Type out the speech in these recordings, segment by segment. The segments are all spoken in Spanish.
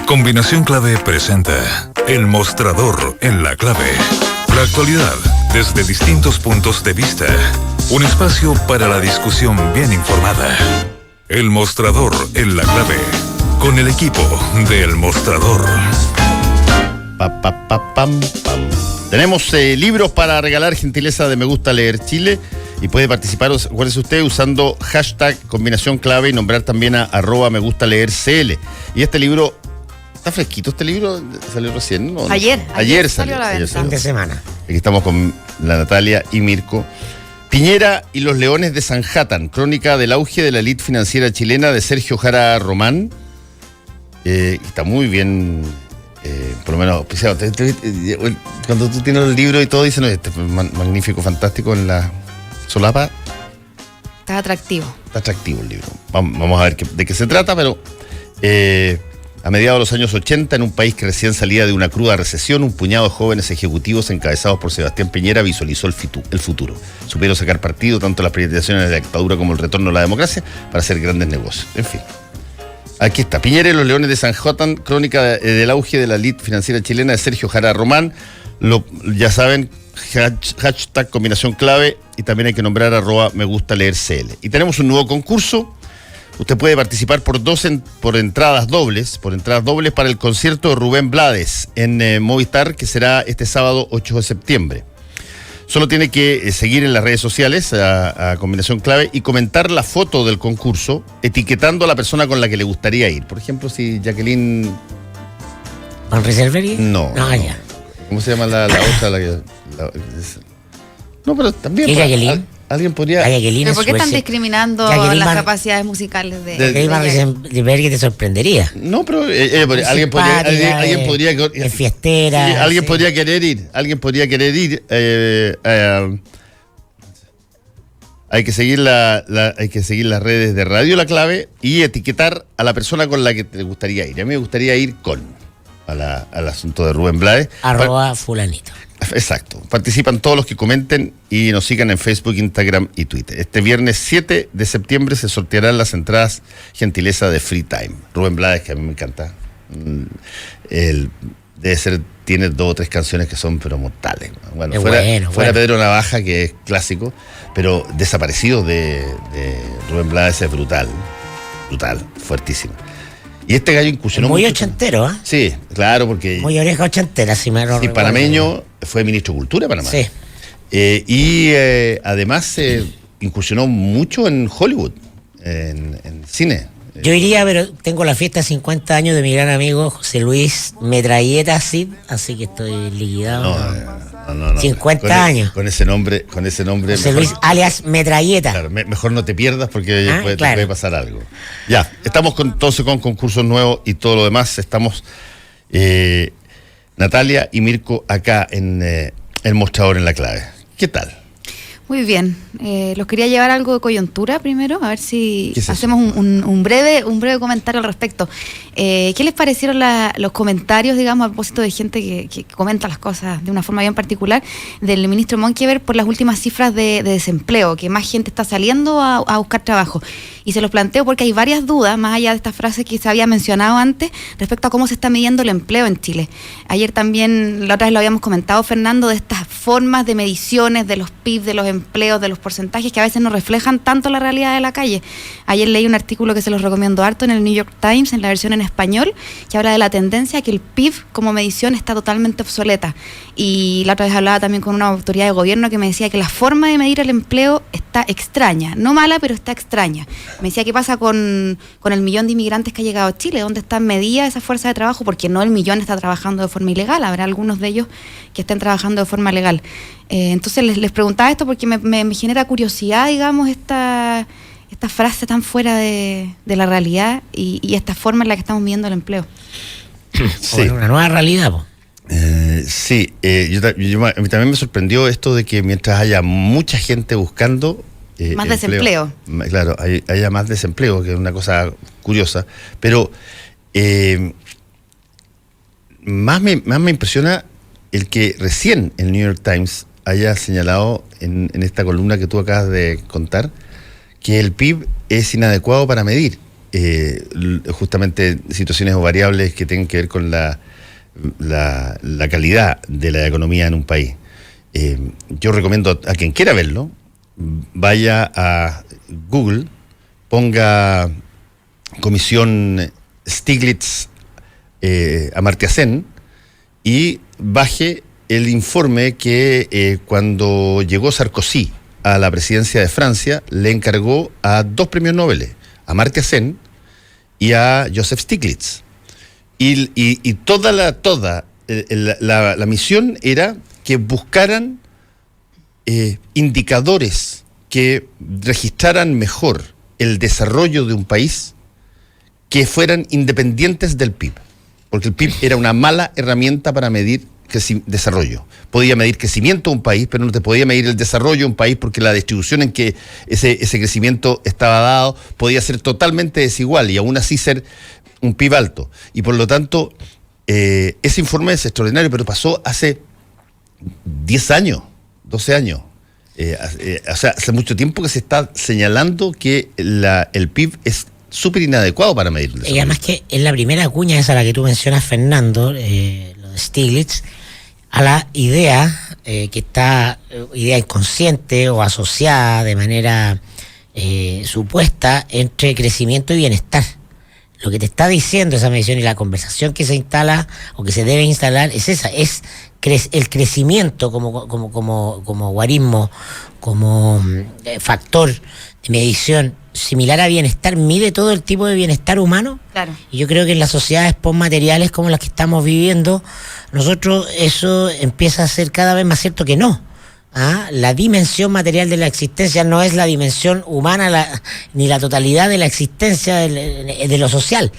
Combinación Clave presenta El Mostrador en la Clave. La actualidad desde distintos puntos de vista. Un espacio para la discusión bien informada. El Mostrador en la Clave. Con el equipo de El Mostrador. Pam. Tenemos libros para regalar, gentileza de Me Gusta Leer Chile. Y puede participar, acuérdese usted, usando hashtag Combinación Clave y nombrar también a @ Me Gusta Leer CL. Y este libro, ¿está fresquito este libro? ¿Salió recién? No, ayer salió. Fin de semana. Aquí estamos con la Natalia y Mirko. Piñera y los Leones de Sanhattan, crónica del auge de la élite financiera chilena, de Sergio Jara Román. Está muy bien, por lo menos auspiciado. Cuando tú tienes el libro y todo, dicen, este es magnífico, fantástico en la solapa. Está atractivo. Está atractivo el libro. Vamos a ver de qué se trata, pero a mediados de los años 80, en un país que recién salía de una cruda recesión, un puñado de jóvenes ejecutivos encabezados por Sebastián Piñera visualizó el futuro. Supieron sacar partido tanto las privatizaciones de la dictadura como el retorno a la democracia para hacer grandes negocios. En fin. Aquí está, Piñera y los Leones de Sanhattan, crónica del auge de la élite financiera chilena, de Sergio Jara Román. Ya saben, hashtag Combinación Clave, y también hay que nombrar @ Me Gusta Leer CL. Y tenemos un nuevo concurso. Usted puede participar por entradas dobles para el concierto de Rubén Blades en Movistar, que será este sábado 8 de septiembre. Solo tiene que seguir en las redes sociales a Combinación Clave y comentar la foto del concurso, etiquetando a la persona con la que le gustaría ir. Por ejemplo, si Jacqueline... ¿Van Reservery? No. Ya. ¿Cómo se llama la otra? No, pero también... ¿Y Jacqueline? Alguien podría... ¿Pero por qué están discriminando las capacidades musicales de Jacqueline? Te sorprendería. No, pero alguien podría... Es fiestera. Sí, alguien podría querer ir. Hay que seguir las redes de Radio La Clave y etiquetar a la persona con la que te gustaría ir. A mí me gustaría ir al asunto de Rubén Blades. @ fulanito. Exacto. Participan todos los que comenten y nos sigan en Facebook, Instagram y Twitter. Este viernes 7 de septiembre se sortearán las entradas gentileza de Free Time. Rubén Blades, que a mí me encanta. Tiene 2 o 3 canciones que son pero mortales. Bueno, fuera Pedro Navaja, que es clásico, pero Desaparecido de Rubén Blades es brutal, fuertísimo. Y este gallo incursionó muy ochentero, ¿eh? Sí, claro, porque... Muy oreja ochentera, si me lo recuerdo. Panameño, fue ministro de Cultura de Panamá. Sí. Además incursionó mucho en Hollywood, en cine. Yo iría, pero tengo la fiesta de 50 años de mi gran amigo José Luis Metralleta Cid, así que estoy liquidado. No. 50 años. Con ese nombre. José Luis alias Metralleta. Claro, mejor no te pierdas porque te puede pasar algo. Ya, estamos entonces con concursos nuevos y todo lo demás. Estamos Natalia y Mirko acá en El Mostrador en la Clave. ¿Qué tal? Muy bien. Los quería llevar algo de coyuntura primero, a ver si hacemos un breve comentario al respecto. ¿Qué les parecieron los comentarios, digamos, a propósito de gente que comenta las cosas de una forma bien particular, del ministro Monkever por las últimas cifras de desempleo, que más gente está saliendo a buscar trabajo? Y se los planteo porque hay varias dudas, más allá de esta frase que se había mencionado antes, respecto a cómo se está midiendo el empleo en Chile. Ayer también, la otra vez lo habíamos comentado, Fernando, de estas formas de mediciones de los PIB, de los empleos, de los porcentajes que a veces no reflejan tanto la realidad de la calle. Ayer leí un artículo que se los recomiendo harto en el New York Times, en la versión en español, que habla de la tendencia a que el PIB como medición está totalmente obsoleta. Y la otra vez hablaba también con una autoridad de gobierno que me decía que la forma de medir el empleo está extraña, no mala, pero está extraña. Me decía, ¿qué pasa con el millón de inmigrantes que ha llegado a Chile? ¿Dónde está medida esa fuerza de trabajo? Porque no el millón está trabajando de forma ilegal, habrá algunos de ellos que estén trabajando de forma legal. Entonces les preguntaba esto porque me genera curiosidad, digamos, esta frase tan fuera de la realidad y esta forma en la que estamos midiendo el empleo. Sí. Una nueva realidad, po. Sí, a mí también me sorprendió esto de que mientras haya mucha gente buscando más desempleo. Claro, haya más desempleo, que es una cosa curiosa, pero más me impresiona el que recién el New York Times haya señalado en esta columna que tú acabas de contar que el PIB es inadecuado para medir. justamente situaciones o variables que tienen que ver con la calidad de la economía en un país. Yo recomiendo a quien quiera verlo, vaya a Google, ponga Comisión Stiglitz Amartya Sen y baje el informe que cuando llegó Sarkozy a la presidencia de Francia le encargó a 2 premios Nobel, a Amartya Sen y a Joseph Stiglitz. Y toda la misión era que buscaran indicadores que registraran mejor el desarrollo de un país, que fueran independientes del PIB, porque el PIB era una mala herramienta para medir desarrollo. Podía medir crecimiento de un país, pero no te podía medir el desarrollo de un país, porque la distribución en que ese crecimiento estaba dado podía ser totalmente desigual y aún así ser un PIB alto. Y por lo tanto, ese informe es extraordinario, pero pasó hace 10 años, 12 años. O sea, hace mucho tiempo que se está señalando que el PIB es súper inadecuado para medir el desarrollo. Y además que es la primera cuña esa la que tú mencionas, Fernando, lo de Stiglitz, a la idea que está, idea inconsciente o asociada de manera supuesta entre crecimiento y bienestar. Lo que te está diciendo esa medición y la conversación que se instala o que se debe instalar es esa, es el crecimiento como guarismo, como factor de medición similar a bienestar, mide todo el tipo de bienestar humano. Claro. Y yo creo que en las sociedades postmateriales como las que estamos viviendo, nosotros eso empieza a ser cada vez más cierto que no. La dimensión material de la existencia no es la dimensión humana ni la totalidad de la existencia de lo social.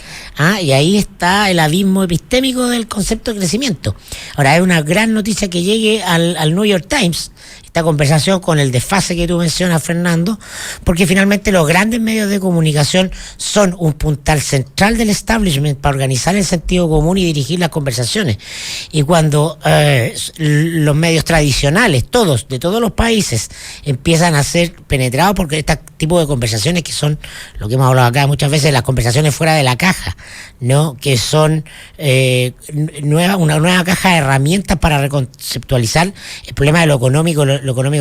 Y ahí está el abismo epistémico del concepto de crecimiento. Ahora, es una gran noticia que llegue al New York Times esta conversación con el desfase que tú mencionas, Fernando, porque finalmente los grandes medios de comunicación son un puntal central del establishment para organizar el sentido común y dirigir las conversaciones. Y cuando los medios tradicionales, todos, de todos los países, empiezan a ser penetrados por este tipo de conversaciones que son, lo que hemos hablado acá muchas veces, las conversaciones fuera de la caja, ¿no? Que son una nueva caja de herramientas para reconceptualizar el problema de lo económico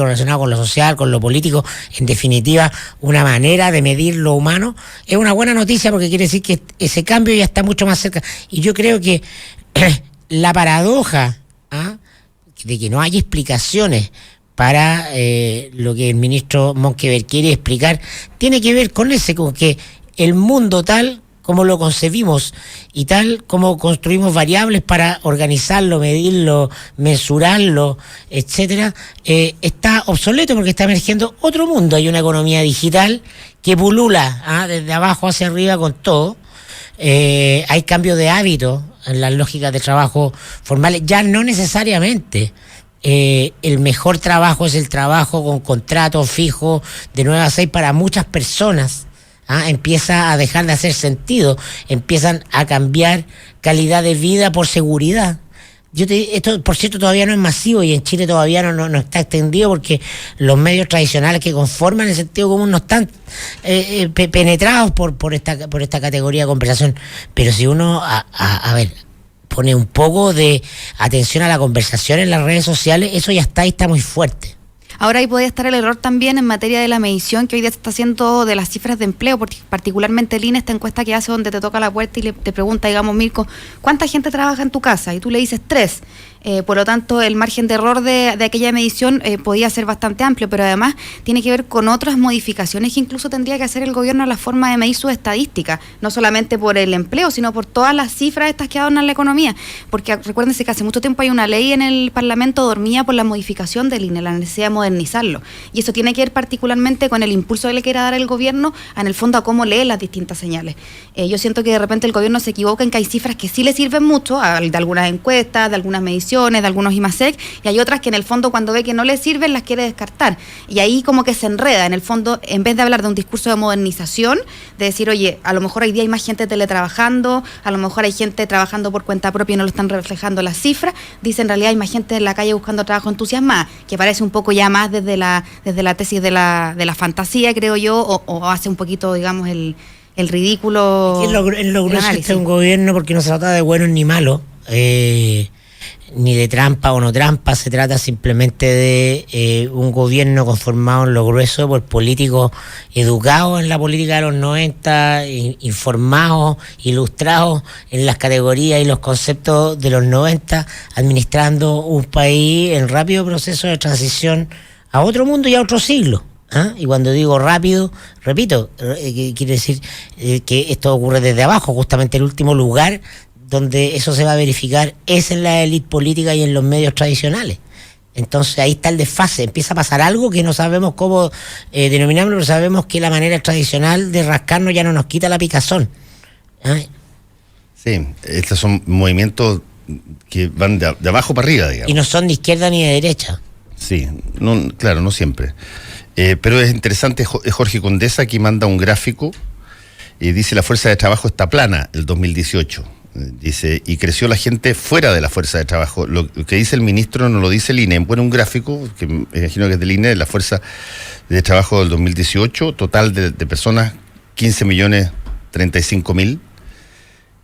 relacionado con lo social, con lo político, en definitiva, una manera de medir lo humano. Es una buena noticia porque quiere decir que ese cambio ya está mucho más cerca. Y yo creo que la paradoja de que no hay explicaciones para lo que el ministro Monkeberg quiere explicar, tiene que ver con que el mundo tal como lo concebimos y tal como construimos variables para organizarlo, medirlo, mensurarlo, etcétera, está obsoleto porque está emergiendo otro mundo. Hay una economía digital que pulula desde abajo hacia arriba con todo. Hay cambio de hábitos en las lógicas de trabajo formales, ya no necesariamente. El mejor trabajo es el trabajo con contrato fijo de 9 a 6 para muchas personas. Empieza a dejar de hacer sentido, empiezan a cambiar calidad de vida por seguridad. Esto, por cierto, todavía no es masivo y en Chile todavía no está extendido porque los medios tradicionales que conforman el sentido común no están penetrados por esta categoría de conversación. Pero si uno, pone un poco de atención a la conversación en las redes sociales, eso ya está muy fuerte. Ahora ahí podría estar el error también en materia de la medición que hoy día se está haciendo de las cifras de empleo, porque particularmente el INE, esta encuesta que hace donde te toca la puerta y te pregunta, digamos, Mirko, ¿cuánta gente trabaja en tu casa? Y tú le dices 3. Por lo tanto, el margen de error de aquella medición podía ser bastante amplio, pero además tiene que ver con otras modificaciones que incluso tendría que hacer el gobierno a la forma de medir sus estadísticas, no solamente por el empleo, sino por todas las cifras estas que adornan la economía. Porque recuérdense que hace mucho tiempo hay una ley en el Parlamento dormida por la modificación del INE, la necesidad de modernizarlo. Y eso tiene que ver particularmente con el impulso que le quiera dar el gobierno, en el fondo, a cómo lee las distintas señales. Yo siento que de repente el gobierno se equivoca en que hay cifras que sí le sirven mucho, de algunas encuestas, de algunas mediciones, de algunos IMASEC, y hay otras que en el fondo cuando ve que no le sirven las quiere descartar, y ahí como que se enreda. En el fondo, en vez de hablar de un discurso de modernización, de decir, oye, a lo mejor hoy día hay más gente teletrabajando, a lo mejor hay gente trabajando por cuenta propia y no lo están reflejando las cifras, dice en realidad hay más gente en la calle buscando trabajo entusiasmada, que parece un poco ya más desde la tesis de la fantasía, creo yo, o hace un poquito, digamos, el ridículo. En lo grueso este es un gobierno porque no se trata de buenos ni malos, ni de trampa o no trampa, se trata simplemente de un gobierno conformado en lo grueso por políticos educados en la política de los 90, informados, ilustrados en las categorías y los conceptos de los 90, administrando un país en rápido proceso de transición a otro mundo y a otro siglo. Y cuando digo rápido, repito, quiere decir que esto ocurre desde abajo. Justamente el último lugar donde eso se va a verificar es en la élite política y en los medios tradicionales. Entonces ahí está el desfase, empieza a pasar algo que no sabemos cómo denominarlo, pero sabemos que la manera tradicional de rascarnos ya no nos quita la picazón. Sí, estos son movimientos que van de abajo para arriba, digamos. Y no son de izquierda ni de derecha. Sí, no, claro, no siempre. Pero es interesante, Jorge Condesa aquí manda un gráfico y dice: la fuerza de trabajo está plana el 2018. Dice, y creció la gente fuera de la fuerza de trabajo. Lo que dice el ministro no lo dice el INE. Pone un gráfico, que me imagino que es del INE, de la fuerza de trabajo del 2018, total de personas 15.035.000.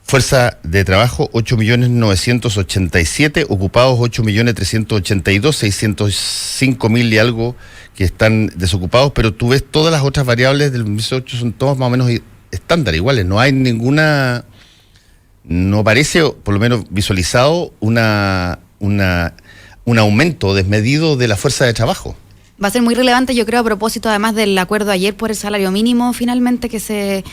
Fuerza de trabajo 8.987.000, ocupados 8.382.000, 605.000 y algo que están desocupados, pero tú ves todas las otras variables del 2018 son todas más o menos estándar, iguales, no hay ninguna, no parece, por lo menos visualizado, un aumento desmedido de la fuerza de trabajo. Va a ser muy relevante, yo creo, a propósito además del acuerdo ayer por el salario mínimo finalmente que se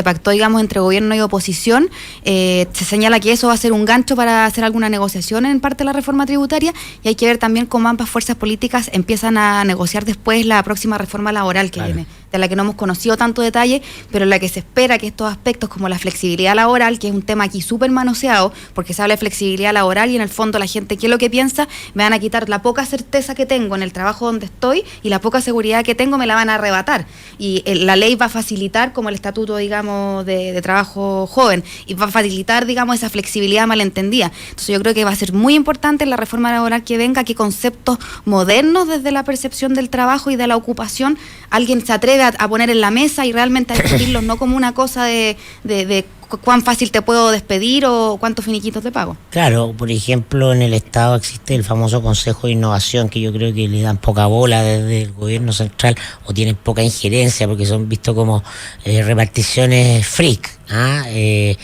pactó, digamos, entre gobierno y oposición. Se señala que eso va a ser un gancho para hacer alguna negociación en parte de la reforma tributaria, y hay que ver también cómo ambas fuerzas políticas empiezan a negociar después la próxima reforma laboral que viene, de la que no hemos conocido tanto detalle, pero en la que se espera que estos aspectos como la flexibilidad laboral, que es un tema aquí súper manoseado, porque se habla de flexibilidad laboral y en el fondo la gente, ¿qué es lo que piensa? Me van a quitar la poca certeza que tengo en el trabajo donde estoy, y la poca seguridad que tengo me la van a arrebatar, y la ley va a facilitar, como el estatuto, digamos, de trabajo joven, y va a facilitar, digamos, esa flexibilidad malentendida. Entonces yo creo que va a ser muy importante en la reforma laboral que venga que conceptos modernos desde la percepción del trabajo y de la ocupación alguien se atreve a poner en la mesa y realmente a discutirlos, no como una cosa de cuán fácil te puedo despedir o cuántos finiquitos te pago. Claro, por ejemplo, en el Estado existe el famoso Consejo de Innovación, que yo creo que le dan poca bola desde el gobierno central, o tienen poca injerencia porque son vistos como reparticiones freak, y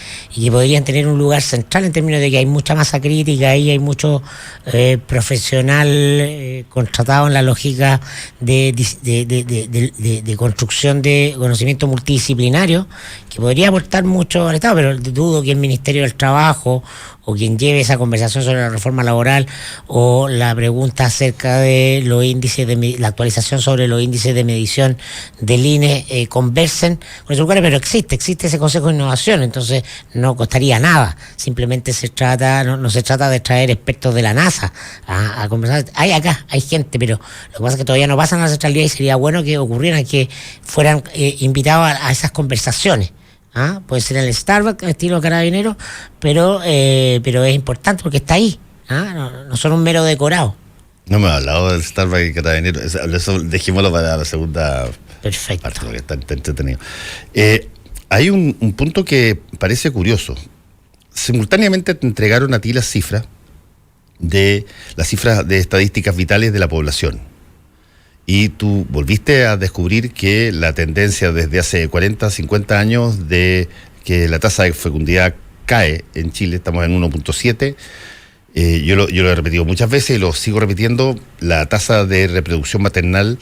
que podrían tener un lugar central en términos de que hay mucha masa crítica y hay mucho profesional contratado en la lógica de construcción de conocimiento multidisciplinario, que podría aportar mucho al Estado, pero dudo que el Ministerio del Trabajo o quien lleve esa conversación sobre la reforma laboral o la pregunta acerca de los índices la actualización sobre los índices de medición del INE conversen con esos lugares, pero existe ese Consejo de Innovación, entonces no costaría nada, simplemente no se trata de traer expertos de la NASA a conversar. Hay gente, pero lo que pasa es que todavía no pasan a la centralidad y sería bueno que ocurrieran, que fueran invitados a esas conversaciones. Puede ser el Starbucks, estilo Carabinero, pero es importante porque está ahí. No son un mero decorado. No me ha hablado del Starbucks y Carabinero. Eso dejémoslo para la segunda parte, porque está entretenido. Hay un punto que parece curioso. Simultáneamente te entregaron a ti las cifras de estadísticas vitales de la población. Y tú volviste a descubrir que la tendencia desde hace 40, 50 años de que la tasa de fecundidad cae en Chile, estamos en 1.7. Yo lo he repetido muchas veces y lo sigo repitiendo, la tasa de reproducción maternal,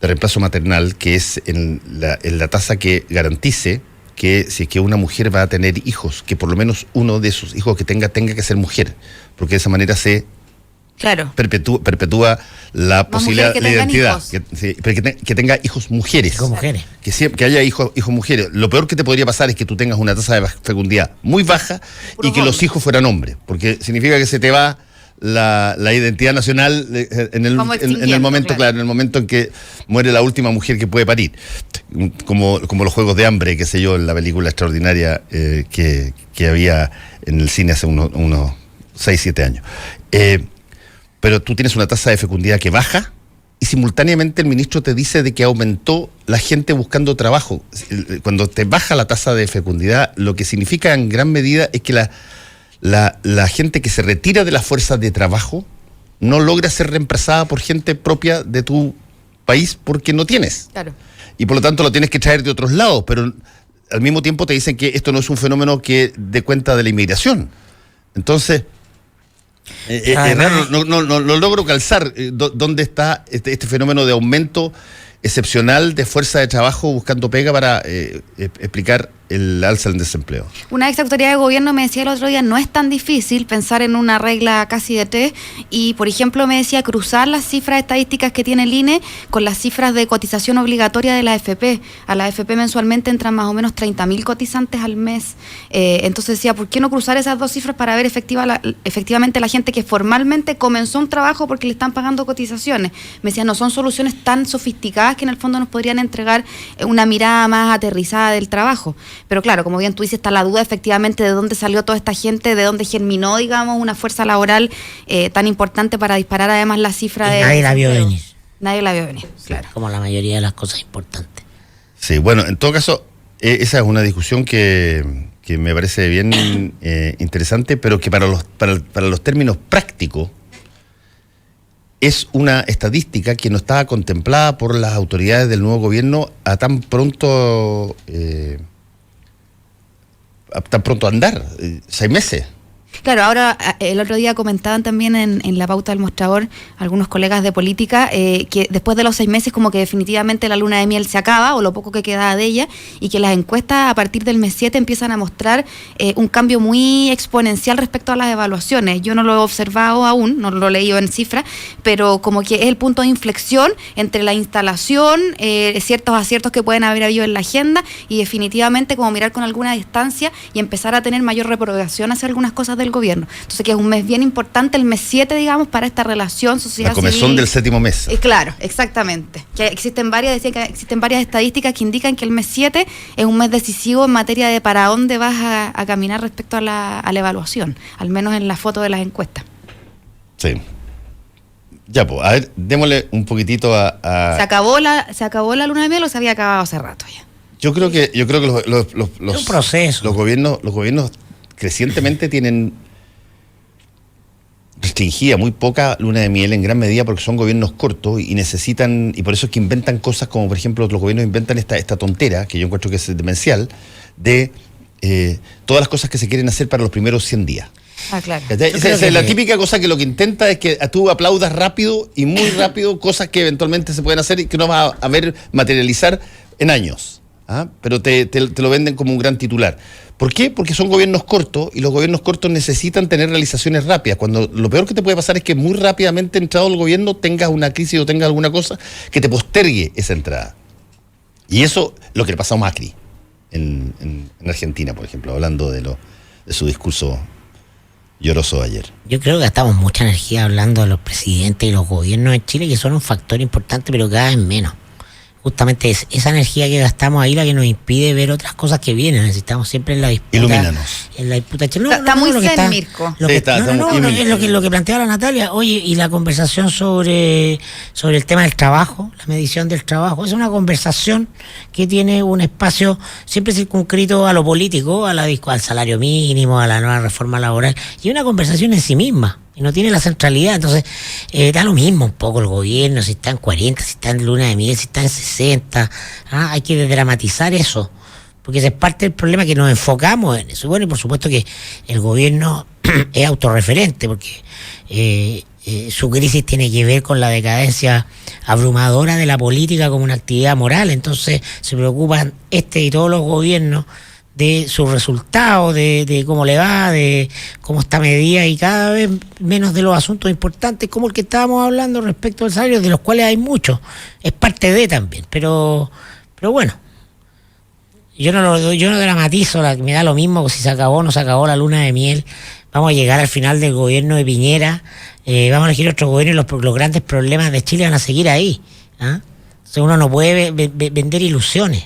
de reemplazo maternal, que es en la tasa que garantice que si es que una mujer va a tener hijos, que por lo menos uno de sus hijos que tenga que ser mujer, porque de esa manera se... Claro. Perpetúa la posibilidad de la identidad. Que tenga hijos mujeres. Hijos mujeres. Que haya hijos mujeres. Lo peor que te podría pasar es que tú tengas una tasa de fecundidad muy baja y que los hijos fueran hombres. Porque significa que se te va la identidad nacional en el momento, claro, en el momento en que muere la última mujer que puede parir. Como los Juegos de Hambre, qué sé yo, en la película extraordinaria que había en el cine hace unos 6-7 años. Pero tú tienes una tasa de fecundidad que baja y simultáneamente el ministro te dice de que aumentó la gente buscando trabajo. Cuando te baja la tasa de fecundidad, lo que significa en gran medida es que la gente que se retira de las fuerzas de trabajo no logra ser reemplazada por gente propia de tu país porque no tienes. Claro. Y por lo tanto lo tienes que traer de otros lados, pero al mismo tiempo te dicen que esto no es un fenómeno que dé cuenta de la inmigración. Entonces, es raro, no logro calzar dónde está este fenómeno de aumento excepcional de fuerza de trabajo buscando pega para explicar el alza del desempleo. Una ex autoridad de gobierno me decía el otro día, no es tan difícil pensar en una regla casi de 3 y, por ejemplo, me decía cruzar las cifras estadísticas que tiene el INE con las cifras de cotización obligatoria de la AFP. A la AFP mensualmente entran más o menos 30.000 cotizantes al mes. Entonces decía, ¿por qué no cruzar esas dos cifras para ver efectivamente la gente que formalmente comenzó un trabajo porque le están pagando cotizaciones? Me decía, no son soluciones tan sofisticadas que en el fondo nos podrían entregar una mirada más aterrizada del trabajo. Pero claro, como bien tú dices, está la duda efectivamente de dónde salió toda esta gente, de dónde germinó, digamos, una fuerza laboral tan importante para disparar además la cifra de... Nadie la vio venir. Nadie la vio venir, claro. Como la mayoría de las cosas importantes. Sí, bueno, en todo caso, esa es una discusión que me parece bien interesante, pero que para los términos prácticos es una estadística que no estaba contemplada por las autoridades del nuevo gobierno a tan pronto andar, 6 meses. Claro, ahora el otro día comentaban también en la pauta del mostrador algunos colegas de política que después de los 6 meses como que definitivamente la luna de miel se acaba o lo poco que quedaba de ella y que las encuestas a partir del mes 7 empiezan a mostrar un cambio muy exponencial respecto a las evaluaciones. Yo no lo he observado aún, no lo he leído en cifras, pero como que es el punto de inflexión entre la instalación, ciertos aciertos que pueden haber habido en la agenda y definitivamente como mirar con alguna distancia y empezar a tener mayor reprobación hacia algunas cosas del gobierno. Entonces que es un mes bien importante, el mes 7, digamos, para esta relación sociedad civil. La comezón del 7º mes. Claro, exactamente. Que existen varias estadísticas que indican que el mes 7 es un mes decisivo en materia de para dónde vas a caminar respecto a la evaluación, al menos en la foto de las encuestas. Sí. Ya, pues, a ver, démosle un poquitito a... ¿Se acabó la luna de miel o se había acabado hace rato ya? Yo creo que es un proceso. Los gobiernos crecientemente tienen restringida muy poca luna de miel en gran medida porque son gobiernos cortos y necesitan, y por eso es que inventan cosas como, por ejemplo, los gobiernos inventan esta tontera, que yo encuentro que es demencial, de todas las cosas que se quieren hacer para los primeros 100 días. Ah, claro. Esa es la típica cosa que lo que intenta es que tú aplaudas rápido y muy rápido cosas que eventualmente se pueden hacer y que no vas a ver materializar en años. Pero te lo venden como un gran titular. ¿Por qué? Porque son gobiernos cortos y los gobiernos cortos necesitan tener realizaciones rápidas. Cuando lo peor que te puede pasar es que muy rápidamente entrado el gobierno tengas una crisis o tengas alguna cosa que te postergue esa entrada. Y eso es lo que le pasó a Macri en Argentina, por ejemplo, hablando de su discurso lloroso de ayer. Yo creo que gastamos mucha energía hablando de los presidentes y los gobiernos en Chile, que son un factor importante, pero cada vez menos. Justamente es esa energía que gastamos ahí la que nos impide ver otras cosas que vienen. Necesitamos siempre en la disputa. Ilumínanos. En la disputa. Está muy zen, Mirko. Es lo que planteaba la Natalia. Oye, y la conversación sobre el tema del trabajo, la medición del trabajo, es una conversación que tiene un espacio siempre circunscrito a lo político, al salario mínimo, a la nueva reforma laboral, y una conversación en sí misma. Y no tiene la centralidad, entonces da lo mismo un poco el gobierno, si está en 40, si está en luna de miel, si está en 60, hay que desdramatizar eso, porque ese es parte del problema, que nos enfocamos en eso. Bueno, y por supuesto que el gobierno es autorreferente, porque su crisis tiene que ver con la decadencia abrumadora de la política como una actividad moral, entonces se preocupan y todos los gobiernos de sus resultados, de cómo le va, de cómo está medida, y cada vez menos de los asuntos importantes como el que estábamos hablando respecto al salario, de los cuales hay muchos, es parte de también, pero bueno, yo no dramatizo, me da lo mismo si se acabó o no se acabó la luna de miel. Vamos a llegar al final del gobierno de Piñera, vamos a elegir otro gobierno y los grandes problemas de Chile van a seguir ahí. Entonces uno no puede vender ilusiones.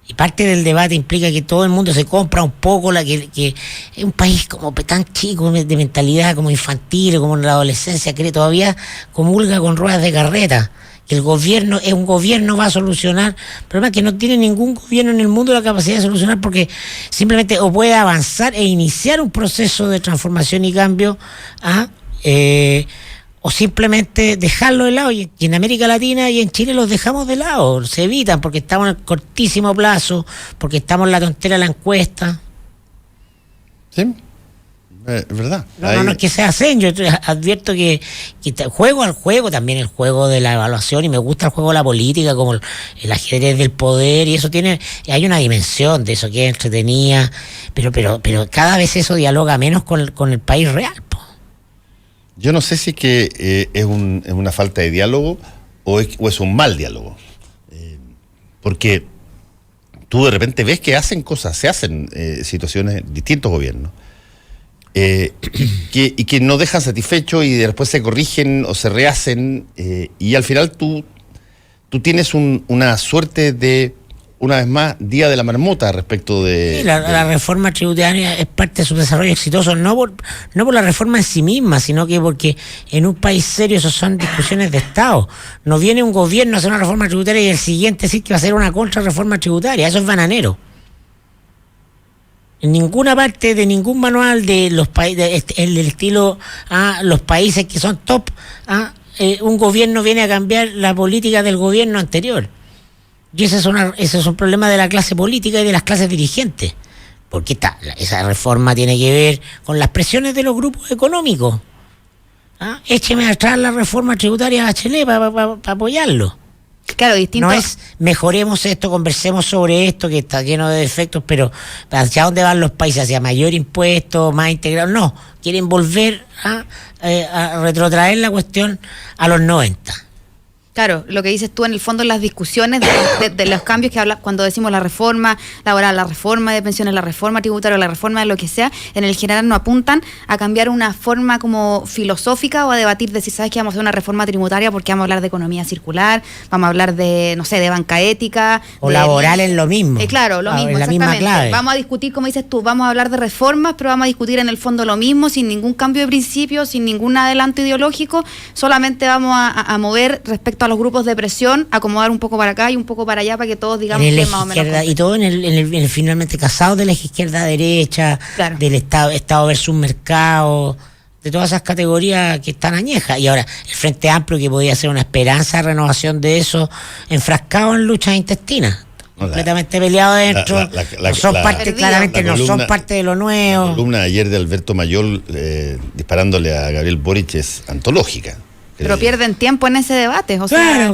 Y parte del debate implica que todo el mundo se compra un poco que es un país como tan chico, de mentalidad como infantil, como en la adolescencia, que todavía comulga con ruedas de carreta. Que el gobierno es un gobierno, va a solucionar, pero es que no tiene ningún gobierno en el mundo la capacidad de solucionar, porque simplemente o puede avanzar e iniciar un proceso de transformación y cambio o simplemente dejarlo de lado. Y en América Latina y en Chile los dejamos de lado, se evitan porque estamos en el cortísimo plazo, porque estamos en la tontera de la encuesta. Sí, es verdad. No es que sea zen, yo advierto que juego al juego, también el juego de la evaluación, y me gusta el juego de la política, como el ajedrez del poder, y eso hay una dimensión de eso que es entretenida, pero cada vez eso dialoga menos con el país real. Yo no sé si es que es una falta de diálogo o es un mal diálogo. Porque tú de repente ves que se hacen situaciones, distintos gobiernos, y que no dejan satisfecho y después se corrigen o se rehacen, y al final tú tienes una suerte de, una vez más, día de la marmota respecto de... Sí, la reforma tributaria es parte de su desarrollo exitoso, no por la reforma en sí misma, sino que porque en un país serio eso son discusiones de Estado. No viene un gobierno a hacer una reforma tributaria y el siguiente decir que va a hacer una contrarreforma tributaria, eso es bananero. En ninguna parte de ningún manual de los países, el del estilo los países que son top, un gobierno viene a cambiar la política del gobierno anterior. Y ese es un problema de la clase política y de las clases dirigentes. Porque esa reforma tiene que ver con las presiones de los grupos económicos. Écheme atrás la reforma tributaria a Bachelet para apoyarlo. Claro, distinto. No es mejoremos esto, conversemos sobre esto, que está lleno de defectos, pero ¿hacia dónde van los países? ¿Hacia mayor impuesto, más integrado? No, quieren volver a retrotraer la cuestión a los 90. Claro, lo que dices tú en el fondo en las discusiones de los cambios que hablas cuando decimos la reforma laboral, la reforma de pensiones, la reforma tributaria, la reforma de lo que sea, en el general no apuntan a cambiar una forma como filosófica o a debatir de si sabes que vamos a hacer una reforma tributaria porque vamos a hablar de economía circular, vamos a hablar de, no sé, de banca ética. O laboral es lo mismo. Claro, lo mismo, la misma clave. Vamos a discutir, como dices tú, vamos a hablar de reformas, pero vamos a discutir en el fondo lo mismo, sin ningún cambio de principio, sin ningún adelanto ideológico, solamente vamos a mover respecto a los grupos de presión, acomodar un poco para acá y un poco para allá para que todos digamos que más o menos. Y todo en el finalmente casado del eje izquierda-derecha, claro, del Estado versus mercado, de todas esas categorías que están añejas. Y ahora, el Frente Amplio, que podía ser una esperanza de renovación de eso, enfrascado en luchas intestinas. Completamente peleado dentro, son parte de lo nuevo. La columna de ayer de Alberto Mayol disparándole a Gabriel Boric es antológica. Pero pierden tiempo en ese debate,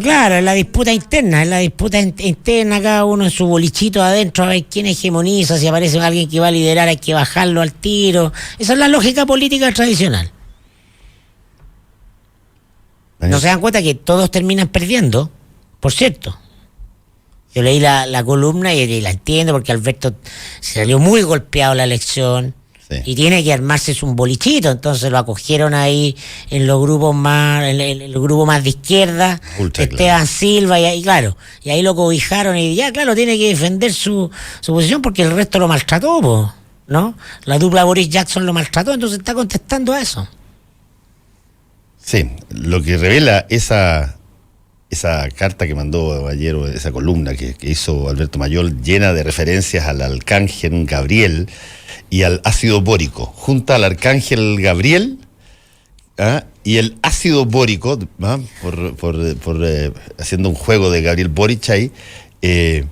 Claro, en la disputa interna, cada uno en su bolichito adentro, a ver quién hegemoniza, si aparece alguien que va a liderar hay que bajarlo al tiro. Esa es la lógica política tradicional. No se dan cuenta que todos terminan perdiendo, por cierto. Yo leí la columna y la entiendo porque Alberto se salió muy golpeado en la elección. Sí. Y tiene que armarse un bolichito, entonces lo acogieron ahí en los grupos más, en el grupo más de izquierda, Esteban Silva, y ahí lo cobijaron y ya, claro, tiene que defender su posición porque el resto lo maltrató, ¿no? La dupla Boris Jackson lo maltrató, entonces está contestando a eso. Sí, lo que revela esa carta que mandó ayer, o esa columna que hizo Alberto Mayol, llena de referencias al arcángel Gabriel y al ácido bórico. Junta al arcángel Gabriel y el ácido bórico, por haciendo un juego de Gabriel Boric ahí, que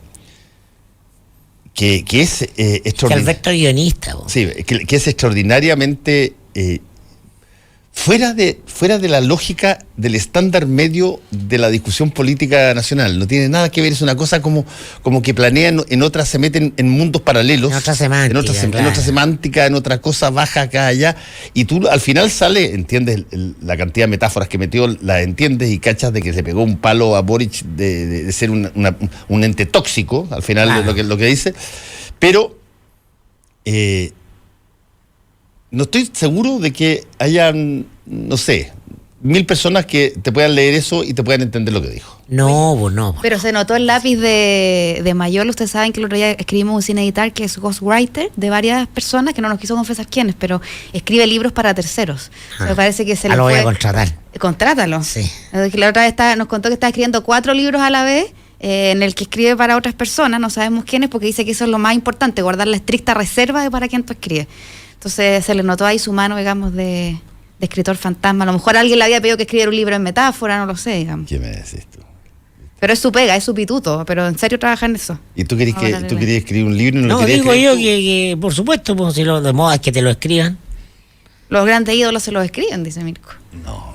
es extraordinario. Que Alberto es guionista. Sí, que es extraordinariamente... Fuera de la lógica del estándar medio de la discusión política nacional. No tiene nada que ver, es una cosa como que planean en otras, se meten en mundos paralelos. En otra semántica. En otra semántica, en otra cosa, baja acá, allá. Y tú al final entiendes la cantidad de metáforas que metió, las entiendes y cachas de que se pegó un palo a Boric de ser un ente tóxico, al final, claro, lo que dice. Pero... no estoy seguro de que hayan, no sé, 1000 personas que te puedan leer eso y te puedan entender lo que dijo. No, pues no. Pero se notó el lápiz de Mayol. Ustedes saben que el otro día escribimos un sin editar que es ghostwriter de varias personas, que no nos quiso confesar quiénes, pero escribe libros para terceros. Me parece que se le lo voy fue... a contratar. Contrátalo. Sí. La otra vez nos contó que está escribiendo 4 libros a la vez, en el que escribe para otras personas, no sabemos quiénes, porque dice que eso es lo más importante, guardar la estricta reserva de para quién tú escribes. Entonces se le notó ahí su mano, digamos, de escritor fantasma. A lo mejor alguien le había pedido que escribiera un libro en metáfora, no lo sé, digamos. ¿Qué me decís tú? Pero es su pega, es su pituto, pero en serio trabaja en eso. ¿Y tú querías escribir un libro y no querías digo escribir yo tú? que por supuesto, pues, si lo de moda es que te lo escriban. Los grandes ídolos se los escriben, dice Mirko. ¿No?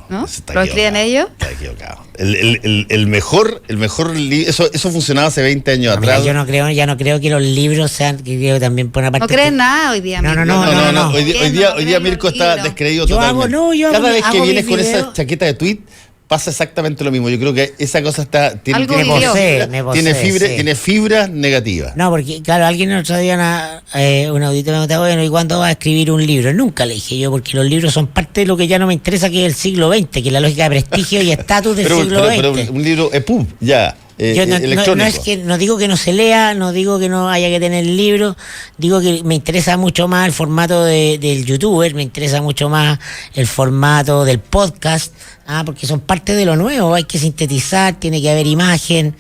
¿Lo escriben ellos? Está equivocado. El mejor eso funcionaba hace 20 años atrás. Mira, ya no creo que los libros sean, que creo también por una parte. No crees nada hoy día, Mirko. No. Hoy día Mirko está descreído totalmente. Cada vez que vienes con esa chaqueta de tweet, pasa exactamente lo mismo. Yo creo que esa cosa tiene fibras negativas. No, porque claro, alguien el otro día un auditor me preguntaba, bueno, ¿y cuándo vas a escribir un libro? Nunca le dije yo, porque los libros son parte de lo que ya no me interesa, que es el siglo XX, que es la lógica de prestigio y estatus del siglo XX. Pero un libro EPUB, ya. Yo electrónico. no digo que no se lea, no digo que no haya que tener el libro, digo que me interesa mucho más el formato del youtuber, me interesa mucho más el formato del podcast, porque son parte de lo nuevo, hay que sintetizar, tiene que haber imagen.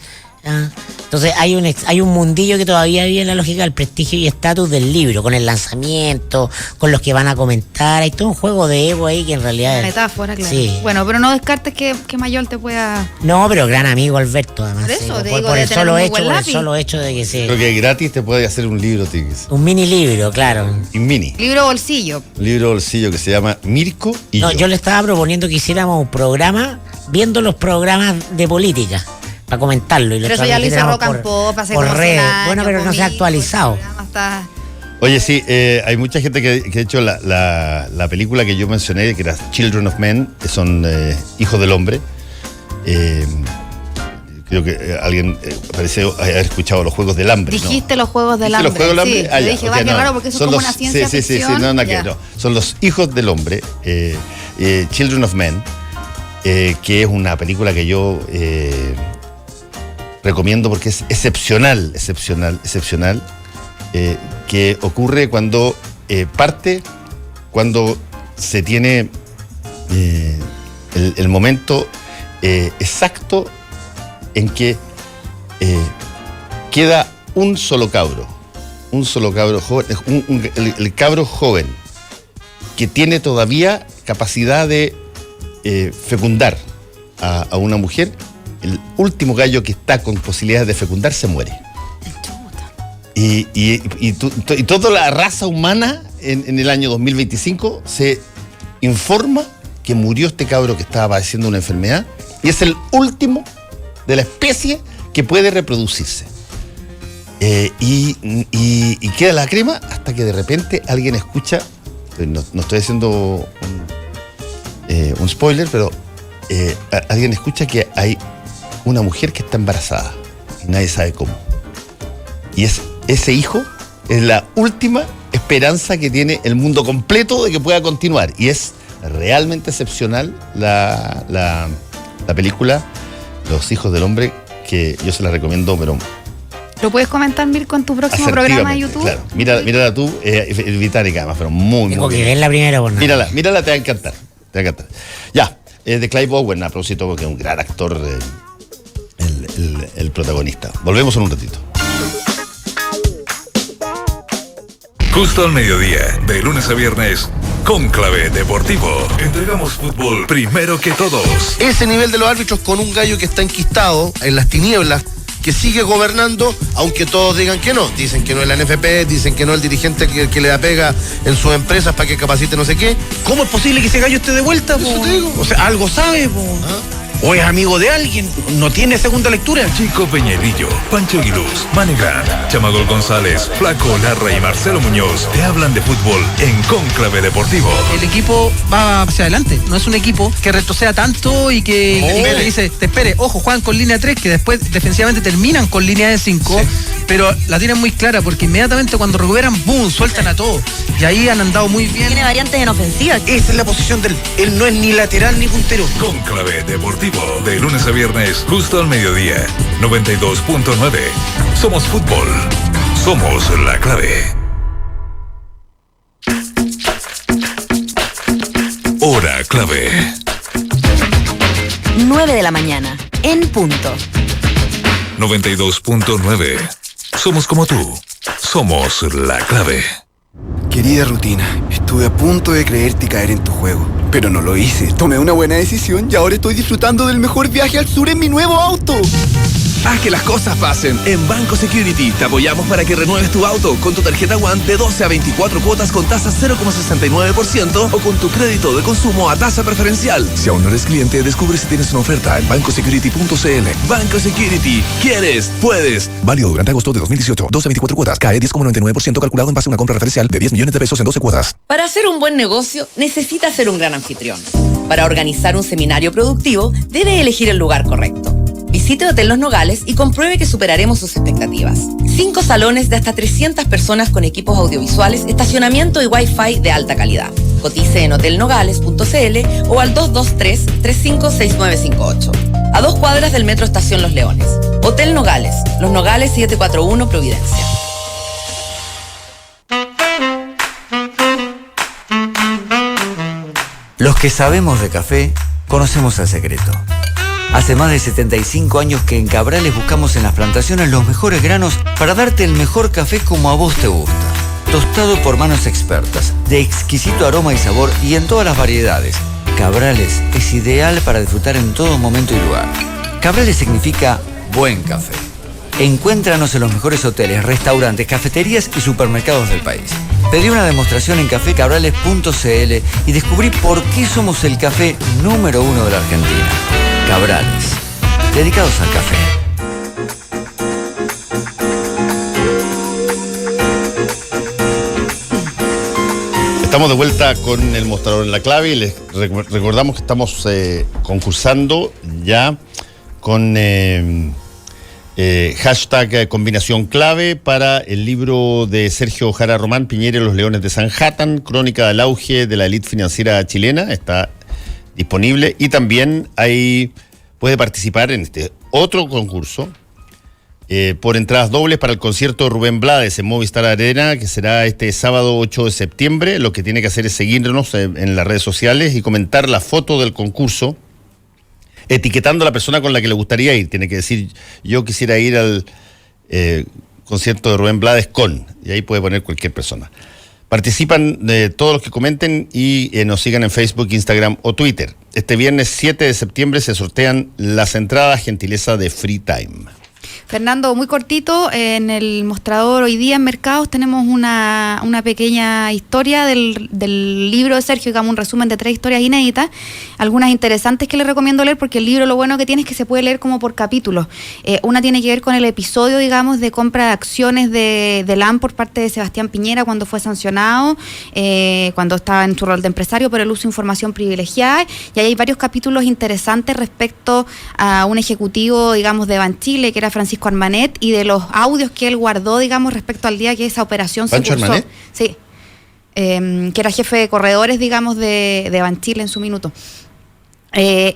Entonces hay un mundillo que todavía vive en la lógica del prestigio y estatus del libro, con el lanzamiento, con los que van a comentar, hay todo un juego de ego ahí que en realidad metáfora, claro. Sí. Bueno, pero no descartes que Mayol te pueda... No, pero gran amigo Alberto, además. Por eso, te digo, por el solo lápiz. hecho de que se... Creo que gratis te puede hacer un libro, Tigres. Un mini libro, claro. Un mini. Libro bolsillo. Un libro bolsillo que se llama Mirko y yo. Yo le estaba proponiendo que hiciéramos un programa viendo los programas de política, para comentarlo. Y pero eso ya lo hizo Rock and Pop hace como 100 años. Bueno, pero no se ha actualizado. Oye, sí, hay mucha gente que ha hecho la película que yo mencioné, que era Children of Men, que son hijos del hombre. Creo que alguien pareció haber escuchado los Juegos del Hambre. Dijiste los Juegos del Hambre. ¿Los Juegos del Hambre? Sí, yo dije, qué raro, porque eso es como una ciencia ficción. No. Son los hijos del hombre, Children of Men, que es una película que yo... recomiendo porque es excepcional, que ocurre cuando cuando se tiene el momento exacto en que queda un solo cabro joven, el cabro joven que tiene todavía capacidad de fecundar a una mujer. El último gallo que está con posibilidades de fecundar se muere. Y toda la raza humana en el año 2025 se informa que murió este cabro que estaba padeciendo una enfermedad y es el último de la especie que puede reproducirse. Y queda la crema hasta que de repente alguien escucha, no estoy haciendo un spoiler, pero alguien escucha que hay una mujer que está embarazada y nadie sabe cómo. Y ese hijo es la última esperanza que tiene el mundo completo de que pueda continuar. Y es realmente excepcional la película Los hijos del hombre, que yo se la recomiendo, pero... ¿Lo puedes comentar, Mirko, en tu próximo programa de YouTube? Claro, mírala tú, es británica además, pero muy Tengo que bien. ver la primera por nada. Mírala, te va a encantar. Ya, de Clive Owen, a propósito, porque es un gran actor, el protagonista. Volvemos en un ratito. Justo al mediodía, de lunes a viernes, Cónclave Deportivo. Entregamos fútbol primero que todos. Ese nivel de los árbitros con un gallo que está enquistado en las tinieblas, que sigue gobernando, aunque todos digan que no. Dicen que no es la NFP, dicen que no es el dirigente que le da pega en sus empresas para que capacite no sé qué. ¿Cómo es posible que ese gallo esté de vuelta? Eso te digo. O sea, algo sabe, po. O es amigo de alguien, no tiene segunda lectura. Chico Peñerillo, Pancho Aguiluz, Manegan, Chamagol González, Flaco Larra y Marcelo Muñoz te hablan de fútbol en Cónclave Deportivo. El equipo va hacia adelante, no es un equipo que retroceda tanto y que le dice, te espere, ojo, juegan con línea 3, que después defensivamente terminan con línea de 5, pero la tienen muy clara porque inmediatamente cuando recuperan, ¡boom!, sueltan a todos. Y ahí han andado muy bien. Tiene variantes en ofensiva. Esa es la posición de él. Él no es ni lateral ni puntero. Cónclave Deportivo, de lunes a viernes, justo al mediodía. 92.9. Somos fútbol. Somos la clave. Hora clave. 9 de la mañana, en punto. 92.9. Somos como tú. Somos la clave. Querida rutina, estuve a punto de creerte y caer en tu juego, pero no lo hice. Tomé una buena decisión y ahora estoy disfrutando del mejor viaje al sur en mi nuevo auto. Haz que las cosas pasen. En Banco Security te apoyamos para que renueves tu auto con tu tarjeta One de 12 a 24 cuotas con tasa 0,69% o con tu crédito de consumo a tasa preferencial. Si aún no eres cliente, descubre si tienes una oferta en bancosecurity.cl. Banco Security. ¿Quieres? Puedes. Válido durante agosto de 2018. 12 a 24 cuotas. CAE 10,99% calculado en base a una compra referencial de 10 millones de pesos en 12 cuotas. Para hacer un buen negocio, necesita ser un gran anfitrión. Para organizar un seminario productivo, debe elegir el lugar correcto. Visite Hotel Los Nogales y compruebe que superaremos sus expectativas. 5 salones de hasta 300 personas con equipos audiovisuales, estacionamiento y Wi-Fi de alta calidad. Cotice en hotelnogales.cl o al 223-356958. A 2 cuadras del Metro Estación Los Leones. Hotel Nogales, Los Nogales 741 Providencia. Los que sabemos de café, conocemos el secreto. Hace más de 75 años que en Cabrales buscamos en las plantaciones los mejores granos para darte el mejor café como a vos te gusta. Tostado por manos expertas, de exquisito aroma y sabor y en todas las variedades. Cabrales es ideal para disfrutar en todo momento y lugar. Cabrales significa buen café. Encuéntranos en los mejores hoteles, restaurantes, cafeterías y supermercados del país. Pedí una demostración en cafecabrales.cl y descubrí por qué somos el café número 1 de la Argentina. Cabrales, dedicados al café. Estamos de vuelta con el mostrador en la clave y les recordamos que estamos concursando ya con hashtag combinación clave para el libro de Sergio Jara Román, Piñera y los Leones de Sanhattan, crónica del auge de la élite financiera chilena. Está disponible y también puede participar en este otro concurso por entradas dobles para el concierto de Rubén Blades en Movistar Arena, que será este sábado 8 de septiembre. Lo que tiene que hacer es seguirnos en las redes sociales y comentar la foto del concurso, etiquetando a la persona con la que le gustaría ir. Tiene que decir, yo quisiera ir al concierto de Rubén Blades y ahí puede poner cualquier persona. Participan todos los que comenten y nos sigan en Facebook, Instagram o Twitter. Este viernes 7 de septiembre se sortean las entradas, gentileza de Free Time. Fernando, muy cortito, en el mostrador hoy día en Mercados tenemos una pequeña historia del libro de Sergio, digamos un resumen de 3 historias inéditas, algunas interesantes que les recomiendo leer porque el libro lo bueno que tiene es que se puede leer como por capítulos. Una tiene que ver con el episodio, digamos, de compra de acciones de LAM por parte de Sebastián Piñera cuando fue sancionado, cuando estaba en su rol de empresario por el uso de información privilegiada, y ahí hay varios capítulos interesantes respecto a un ejecutivo, digamos, de Banchile, que era Francisco Armanet, y de los audios que él guardó, digamos, respecto al día que esa operación se cursó. ¿Armanet? Sí, que era jefe de corredores, digamos, de Banchile en su minuto.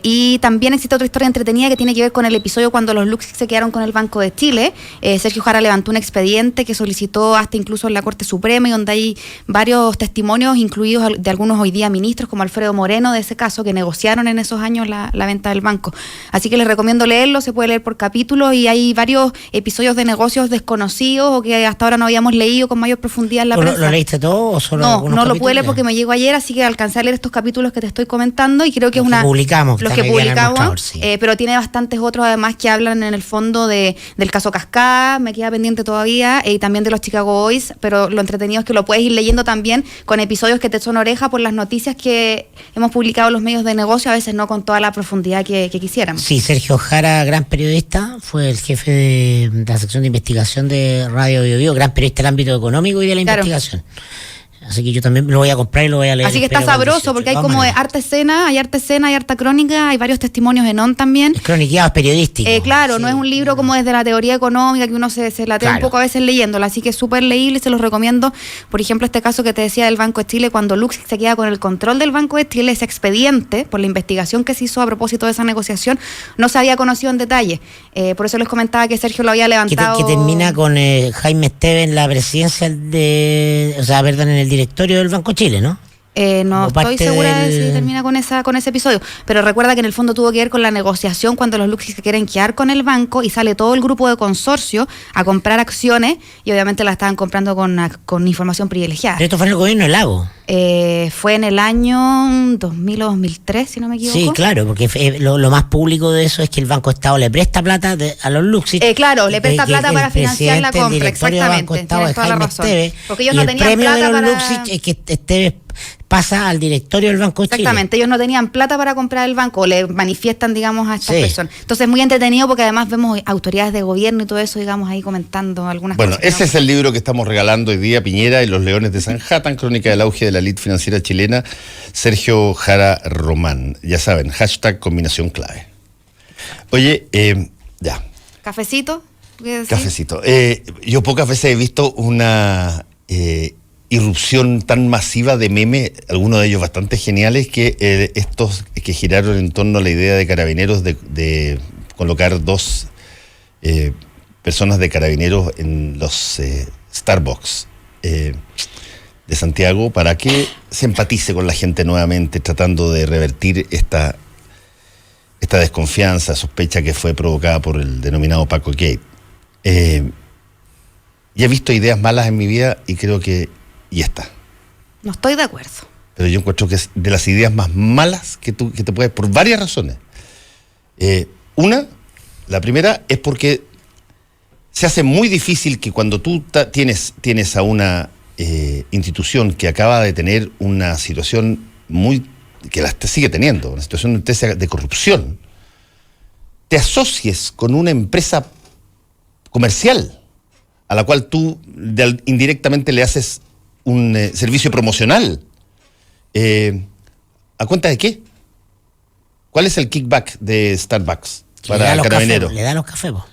Y también existe otra historia entretenida que tiene que ver con el episodio cuando los Lux se quedaron con el Banco de Chile. Sergio Jara levantó un expediente que solicitó hasta incluso en la Corte Suprema, y donde hay varios testimonios, incluidos de algunos hoy día ministros como Alfredo Moreno de ese caso, que negociaron en esos años la venta del banco. Así que les recomiendo leerlo, se puede leer por capítulos y hay varios episodios de negocios desconocidos o que hasta ahora no habíamos leído con mayor profundidad en la prensa. ¿Lo leíste todo o solo No lo pude leer porque me llegó ayer, así que alcancé a leer estos capítulos que te estoy comentando y creo que es una... Los que publicamos, sí. Pero tiene bastantes otros además que hablan en el fondo del caso Cascada, me queda pendiente todavía, y también de los Chicago Boys, pero lo entretenido es que lo puedes ir leyendo también con episodios que te son oreja por las noticias que hemos publicado en los medios de negocio, a veces no con toda la profundidad que quisiéramos. Sí, Sergio Jara, gran periodista, fue el jefe de la sección de investigación de Radio Bio Bio, gran periodista del ámbito económico y de la investigación. Así que yo también lo voy a comprar y lo voy a leer. Así que está sabroso porque hay como harta escena, hay harta crónica, hay varios testimonios en ON también. Croniqueados periodísticos. Claro, no es un libro como desde la teoría económica que uno se latea un poco a veces leyéndolo, así que es súper leíble y se los recomiendo. Por ejemplo, este caso que te decía del Banco de Chile, cuando Luxic se queda con el control del Banco de Chile, ese expediente, por la investigación que se hizo a propósito de esa negociación, no se había conocido en detalle. Por eso les comentaba que Sergio lo había levantado. Que termina con Jaime Esteves en la presidencia en el directorio del Banco Chile, ¿no? No estoy segura de si termina con ese episodio, pero recuerda que en el fondo tuvo que ver con la negociación cuando los Luxic se quieren quedar con el banco y sale todo el grupo de consorcio a comprar acciones y obviamente la estaban comprando con información privilegiada. Pero esto fue en el gobierno de Lago. Fue en el año 2000 o 2003, si no me equivoco. Sí, claro, porque lo más público de eso es que el Banco Estado le presta plata a los Luxic. Claro, le presta plata para financiar la compra, exactamente. Tienes toda la razón. Esteves, porque ellos no tenían plata para... El premio de los para... Luxic es que Esteves pasa al directorio del Banco de Chile. Exactamente, ellos no tenían plata para comprar el banco, le manifiestan, digamos, a estas personas. Entonces es muy entretenido porque además vemos autoridades de gobierno y todo eso, digamos, ahí comentando algunas cosas. Bueno, ese es el libro que estamos regalando hoy día, Piñera y los Leones de Sanhattan, crónica del auge de la elite financiera chilena, Sergio Jara Román. Ya saben, #combinación clave. Oye, ya. ¿Cafecito? Cafecito. Yo pocas veces he visto una... irrupción tan masiva de memes, algunos de ellos bastante geniales, que estos que giraron en torno a la idea de Carabineros de colocar 2 personas de Carabineros en los Starbucks de Santiago para que se empatice con la gente nuevamente, tratando de revertir esta desconfianza, sospecha que fue provocada por el denominado Paco Gate. Ya he visto ideas malas en mi vida y creo que y está. No estoy de acuerdo. Pero yo encuentro que es de las ideas más malas que te puedes, por varias razones. La primera es porque se hace muy difícil que cuando tú tienes a una institución que acaba de tener una situación que la sigue teniendo, una situación de corrupción, te asocies con una empresa comercial a la cual tú indirectamente le haces un servicio promocional. ¿A cuenta de qué? ¿Cuál es el kickback de Starbucks para Carabineros? Le da los cafés, vos.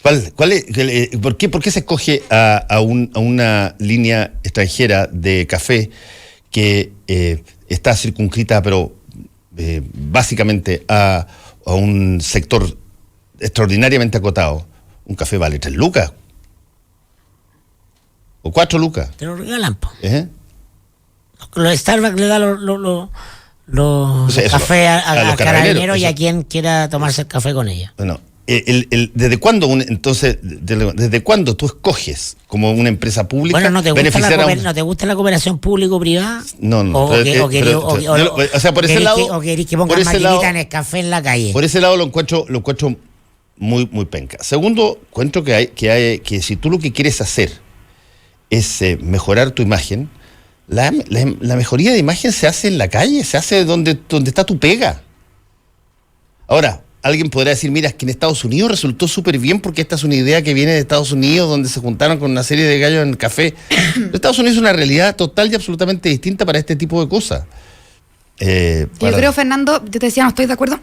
¿Cuál es, ¿Por qué se escoge a una línea extranjera de café que está circunscrita, pero básicamente a un sector extraordinariamente acotado? Un café vale 3 lucas. O 4 lucas. Te lo regalan, po. Los Starbucks le da los cafés a Carabineros y a quien quiera tomarse el café con ella. Bueno, ¿desde cuándo desde cuándo tú escoges como una empresa pública? Bueno, ¿no te gusta la cooperación público-privada? No. O sea, por ese lado, o querés que pongan maquinita en el café en la calle. Por ese lado lo encuentro muy, muy penca. Segundo, encuentro que si tú lo que quieres hacer es mejorar tu imagen, la mejoría de imagen se hace en la calle, se hace donde está tu pega. Ahora, alguien podrá decir, mira, es que en Estados Unidos resultó súper bien porque esta es una idea que viene de Estados Unidos, donde se juntaron con una serie de gallos en el café. Pero Estados Unidos es una realidad total y absolutamente distinta para este tipo de cosas. Yo creo, Fernando, yo te decía, no estoy de acuerdo,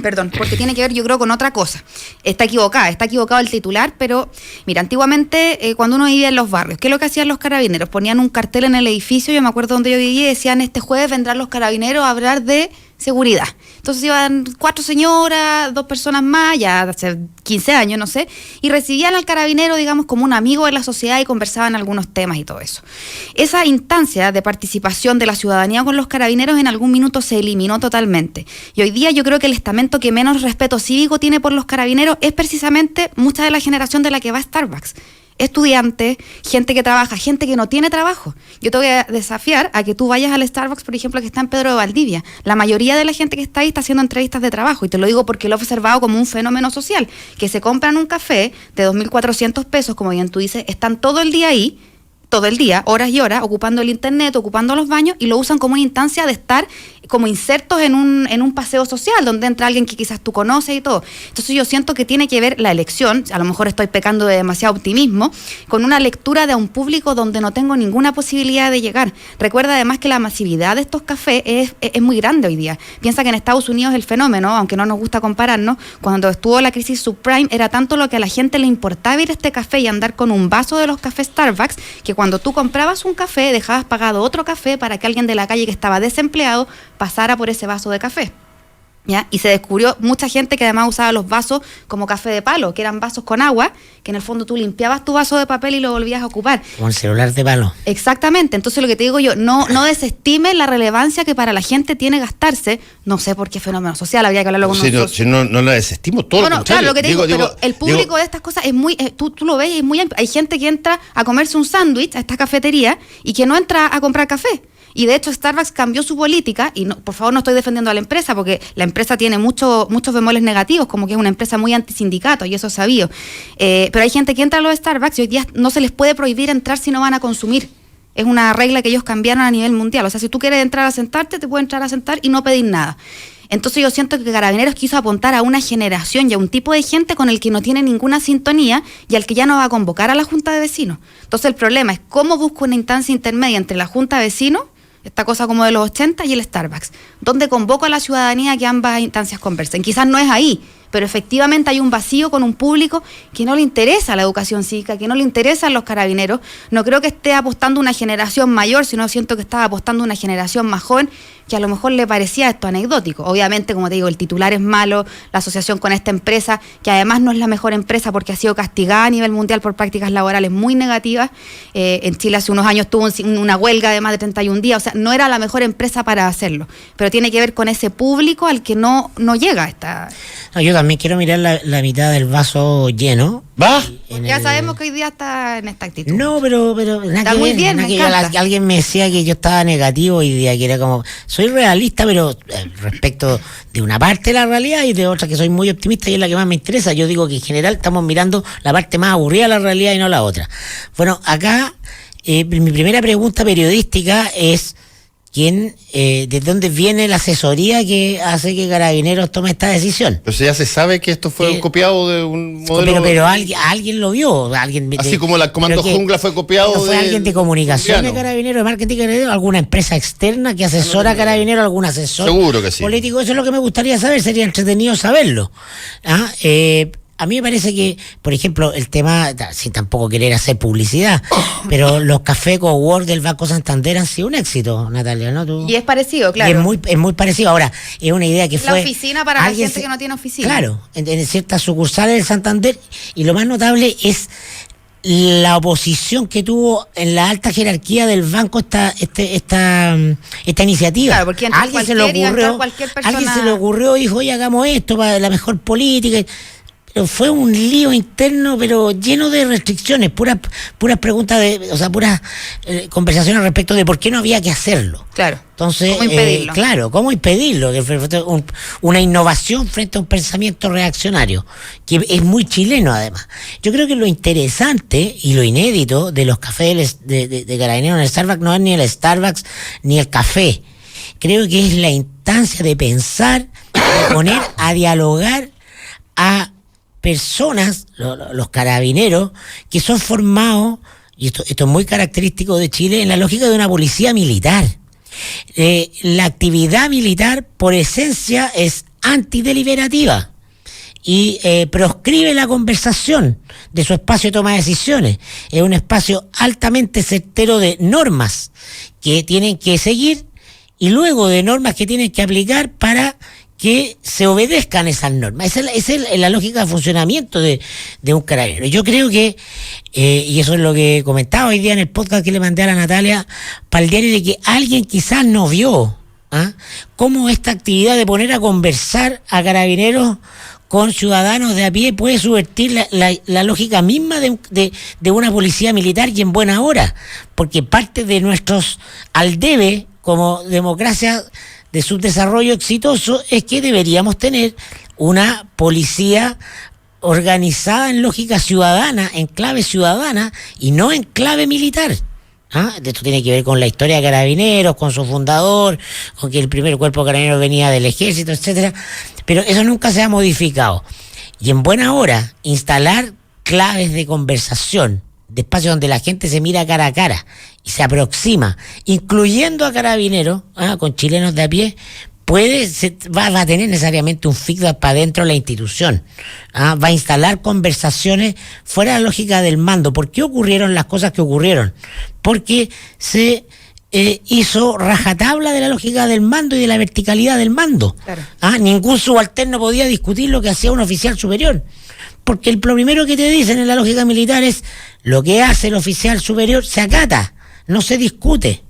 perdón, porque tiene que ver, yo creo, con otra cosa. Está equivocado el titular, pero mira, antiguamente cuando uno vivía en los barrios, ¿qué es lo que hacían los carabineros? Ponían un cartel en el edificio, yo me acuerdo donde yo vivía, y decían, este jueves vendrán los carabineros a hablar de seguridad. Entonces iban 4 señoras, 2 personas más, ya hace 15 años, no sé, y recibían al carabinero, digamos, como un amigo de la sociedad y conversaban algunos temas y todo eso. Esa instancia de participación de la ciudadanía con los carabineros en algún minuto se eliminó totalmente. Y hoy día yo creo que el estamento que menos respeto cívico tiene por los carabineros es precisamente mucha de la generación de la que va a Starbucks. Estudiantes, gente que trabaja, gente que no tiene trabajo. Yo te voy a desafiar a que tú vayas al Starbucks, por ejemplo, que está en Pedro de Valdivia. La mayoría de la gente que está ahí está haciendo entrevistas de trabajo, y te lo digo porque lo he observado como un fenómeno social, que se compran un café de 2.400 pesos, como bien tú dices, están todo el día ahí, todo el día, horas y horas, ocupando el internet, ocupando los baños, y lo usan como una instancia de estar como insertos en un paseo social, donde entra alguien que quizás tú conoces y todo. Entonces yo siento que tiene que ver la elección, a lo mejor estoy pecando de demasiado optimismo, con una lectura de un público donde no tengo ninguna posibilidad de llegar. Recuerda además que la masividad de estos cafés es muy grande hoy día. Piensa que en Estados Unidos el fenómeno, aunque no nos gusta compararnos, cuando estuvo la crisis subprime, era tanto lo que a la gente le importaba ir a este café y andar con un vaso de los cafés Starbucks, que cuando tú comprabas un café, dejabas pagado otro café para que alguien de la calle que estaba desempleado pasara por ese vaso de café. ¿Ya? Y se descubrió mucha gente que además usaba los vasos como café de palo, que eran vasos con agua, que en el fondo tú limpiabas tu vaso de papel y lo volvías a ocupar. Como el celular de palo. Exactamente. Entonces lo que te digo yo, no desestimes la relevancia que para la gente tiene gastarse, no sé por qué fenómeno social, habría que hablarlo con nosotros. Si no la desestimo, todo lo contrario. Claro, lo que te digo, pero el público de estas cosas es muy, tú lo ves, es muy amplio. Hay gente que entra a comerse un sándwich a esta cafetería y que no entra a comprar café. Y de hecho Starbucks cambió su política, y no, por favor no estoy defendiendo a la empresa, porque la empresa tiene muchos bemoles negativos, como que es una empresa muy antisindicato, y eso es sabido. Pero hay gente que entra a los Starbucks y hoy día no se les puede prohibir entrar si no van a consumir. Es una regla que ellos cambiaron a nivel mundial. O sea, si tú quieres entrar a sentarte, te puedes entrar a sentar y no pedir nada. Entonces yo siento que Carabineros quiso apuntar a una generación y a un tipo de gente con el que no tiene ninguna sintonía y al que ya no va a convocar a la Junta de Vecinos. Entonces el problema es cómo busco una instancia intermedia entre la Junta de Vecinos, esta cosa como de los 80, y el Starbucks, donde convoco a la ciudadanía a que ambas instancias conversen. Quizás no es ahí, pero efectivamente hay un vacío con un público que no le interesa la educación cívica, que no le interesan los carabineros. No creo que esté apostando una generación mayor, sino siento que estaba apostando una generación más joven, que a lo mejor le parecía esto anecdótico. Obviamente, como te digo, el titular es malo, la asociación con esta empresa, que además no es la mejor empresa porque ha sido castigada a nivel mundial por prácticas laborales muy negativas. En Chile hace unos años tuvo una huelga de más de 31 días, o sea, no era la mejor empresa para hacerlo, pero tiene que ver con ese público al que no llega esta... No, yo también quiero mirar la mitad del vaso lleno. ¿Va? Ya sabemos que hoy día está en esta actitud. No, pero está muy bien, me encanta. Alguien me decía que yo estaba negativo hoy día, que era como, soy realista, pero respecto de una parte de la realidad y de otra que soy muy optimista y es la que más me interesa. Yo digo que en general estamos mirando la parte más aburrida de la realidad y no la otra. Bueno, acá mi primera pregunta periodística es, ¿de dónde viene la asesoría que hace que Carabineros tome esta decisión? Pero ya se sabe que esto fue copiado de un modelo... Pero alguien lo vio. Así como la Comando Jungla fue copiado ¿fue alguien de comunicación de Carabineros, de marketing de Carabineros, alguna empresa externa que asesora a Carabineros, algún asesor seguro que sí. político? Eso es lo que me gustaría saber, sería entretenido saberlo. A mí me parece que, por ejemplo, el tema, sin tampoco querer hacer publicidad, pero los cafés Cowork del Banco Santander han sido un éxito, Natalia, ¿no? Y es parecido, claro. Y es muy parecido. Ahora, es una idea que fue... La oficina para la gente que no tiene oficina. Claro, en ciertas sucursales del Santander, y lo más notable es la oposición que tuvo en la alta jerarquía del banco esta iniciativa. Claro, porque alguien se le ocurrió y dijo, oye, hagamos esto para la mejor política. Pero fue un lío interno, pero lleno de restricciones, puras preguntas puras conversaciones respecto de por qué no había que hacerlo. Claro. Entonces, ¿cómo impedirlo? ¿Cómo impedirlo? Una innovación frente a un pensamiento reaccionario, que es muy chileno además. Yo creo que lo interesante y lo inédito de los cafés de Carabineros en el Starbucks no es ni el Starbucks ni el café. Creo que es la instancia de pensar, de poner a dialogar a personas, los carabineros, que son formados, y esto es muy característico de Chile, en la lógica de una policía militar. La actividad militar, por esencia, es antideliberativa y proscribe la conversación de su espacio de toma de decisiones. Es un espacio altamente certero de normas que tienen que seguir y luego de normas que tienen que aplicar para que se obedezcan esas normas. Esa es la lógica de funcionamiento de un carabinero. Yo creo que, y eso es lo que comentaba hoy día en el podcast que le mandé a la Natalia para el diario, de que alguien quizás no vio cómo esta actividad de poner a conversar a carabineros con ciudadanos de a pie puede subvertir la lógica misma de una policía militar, y en buena hora, porque parte de nuestros al debe como democracia de subdesarrollo exitoso es que deberíamos tener una policía organizada en lógica ciudadana, en clave ciudadana y no en clave militar. Esto tiene que ver con la historia de Carabineros, con su fundador, con que el primer cuerpo de Carabineros venía del ejército, etcétera. Pero eso nunca se ha modificado. Y en buena hora, instalar claves de conversación, de espacios donde la gente se mira cara a cara y se aproxima, incluyendo a Carabineros, con chilenos de a pie, va a tener necesariamente un feedback para dentro de la institución. Va a instalar conversaciones fuera de la lógica del mando. ¿Por qué ocurrieron las cosas que ocurrieron? Porque se hizo rajatabla de la lógica del mando y de la verticalidad del mando. Claro. Ningún subalterno podía discutir lo que hacía un oficial superior. Porque lo primero que te dicen en la lógica militar es: lo que hace el oficial superior se acata, no se discute.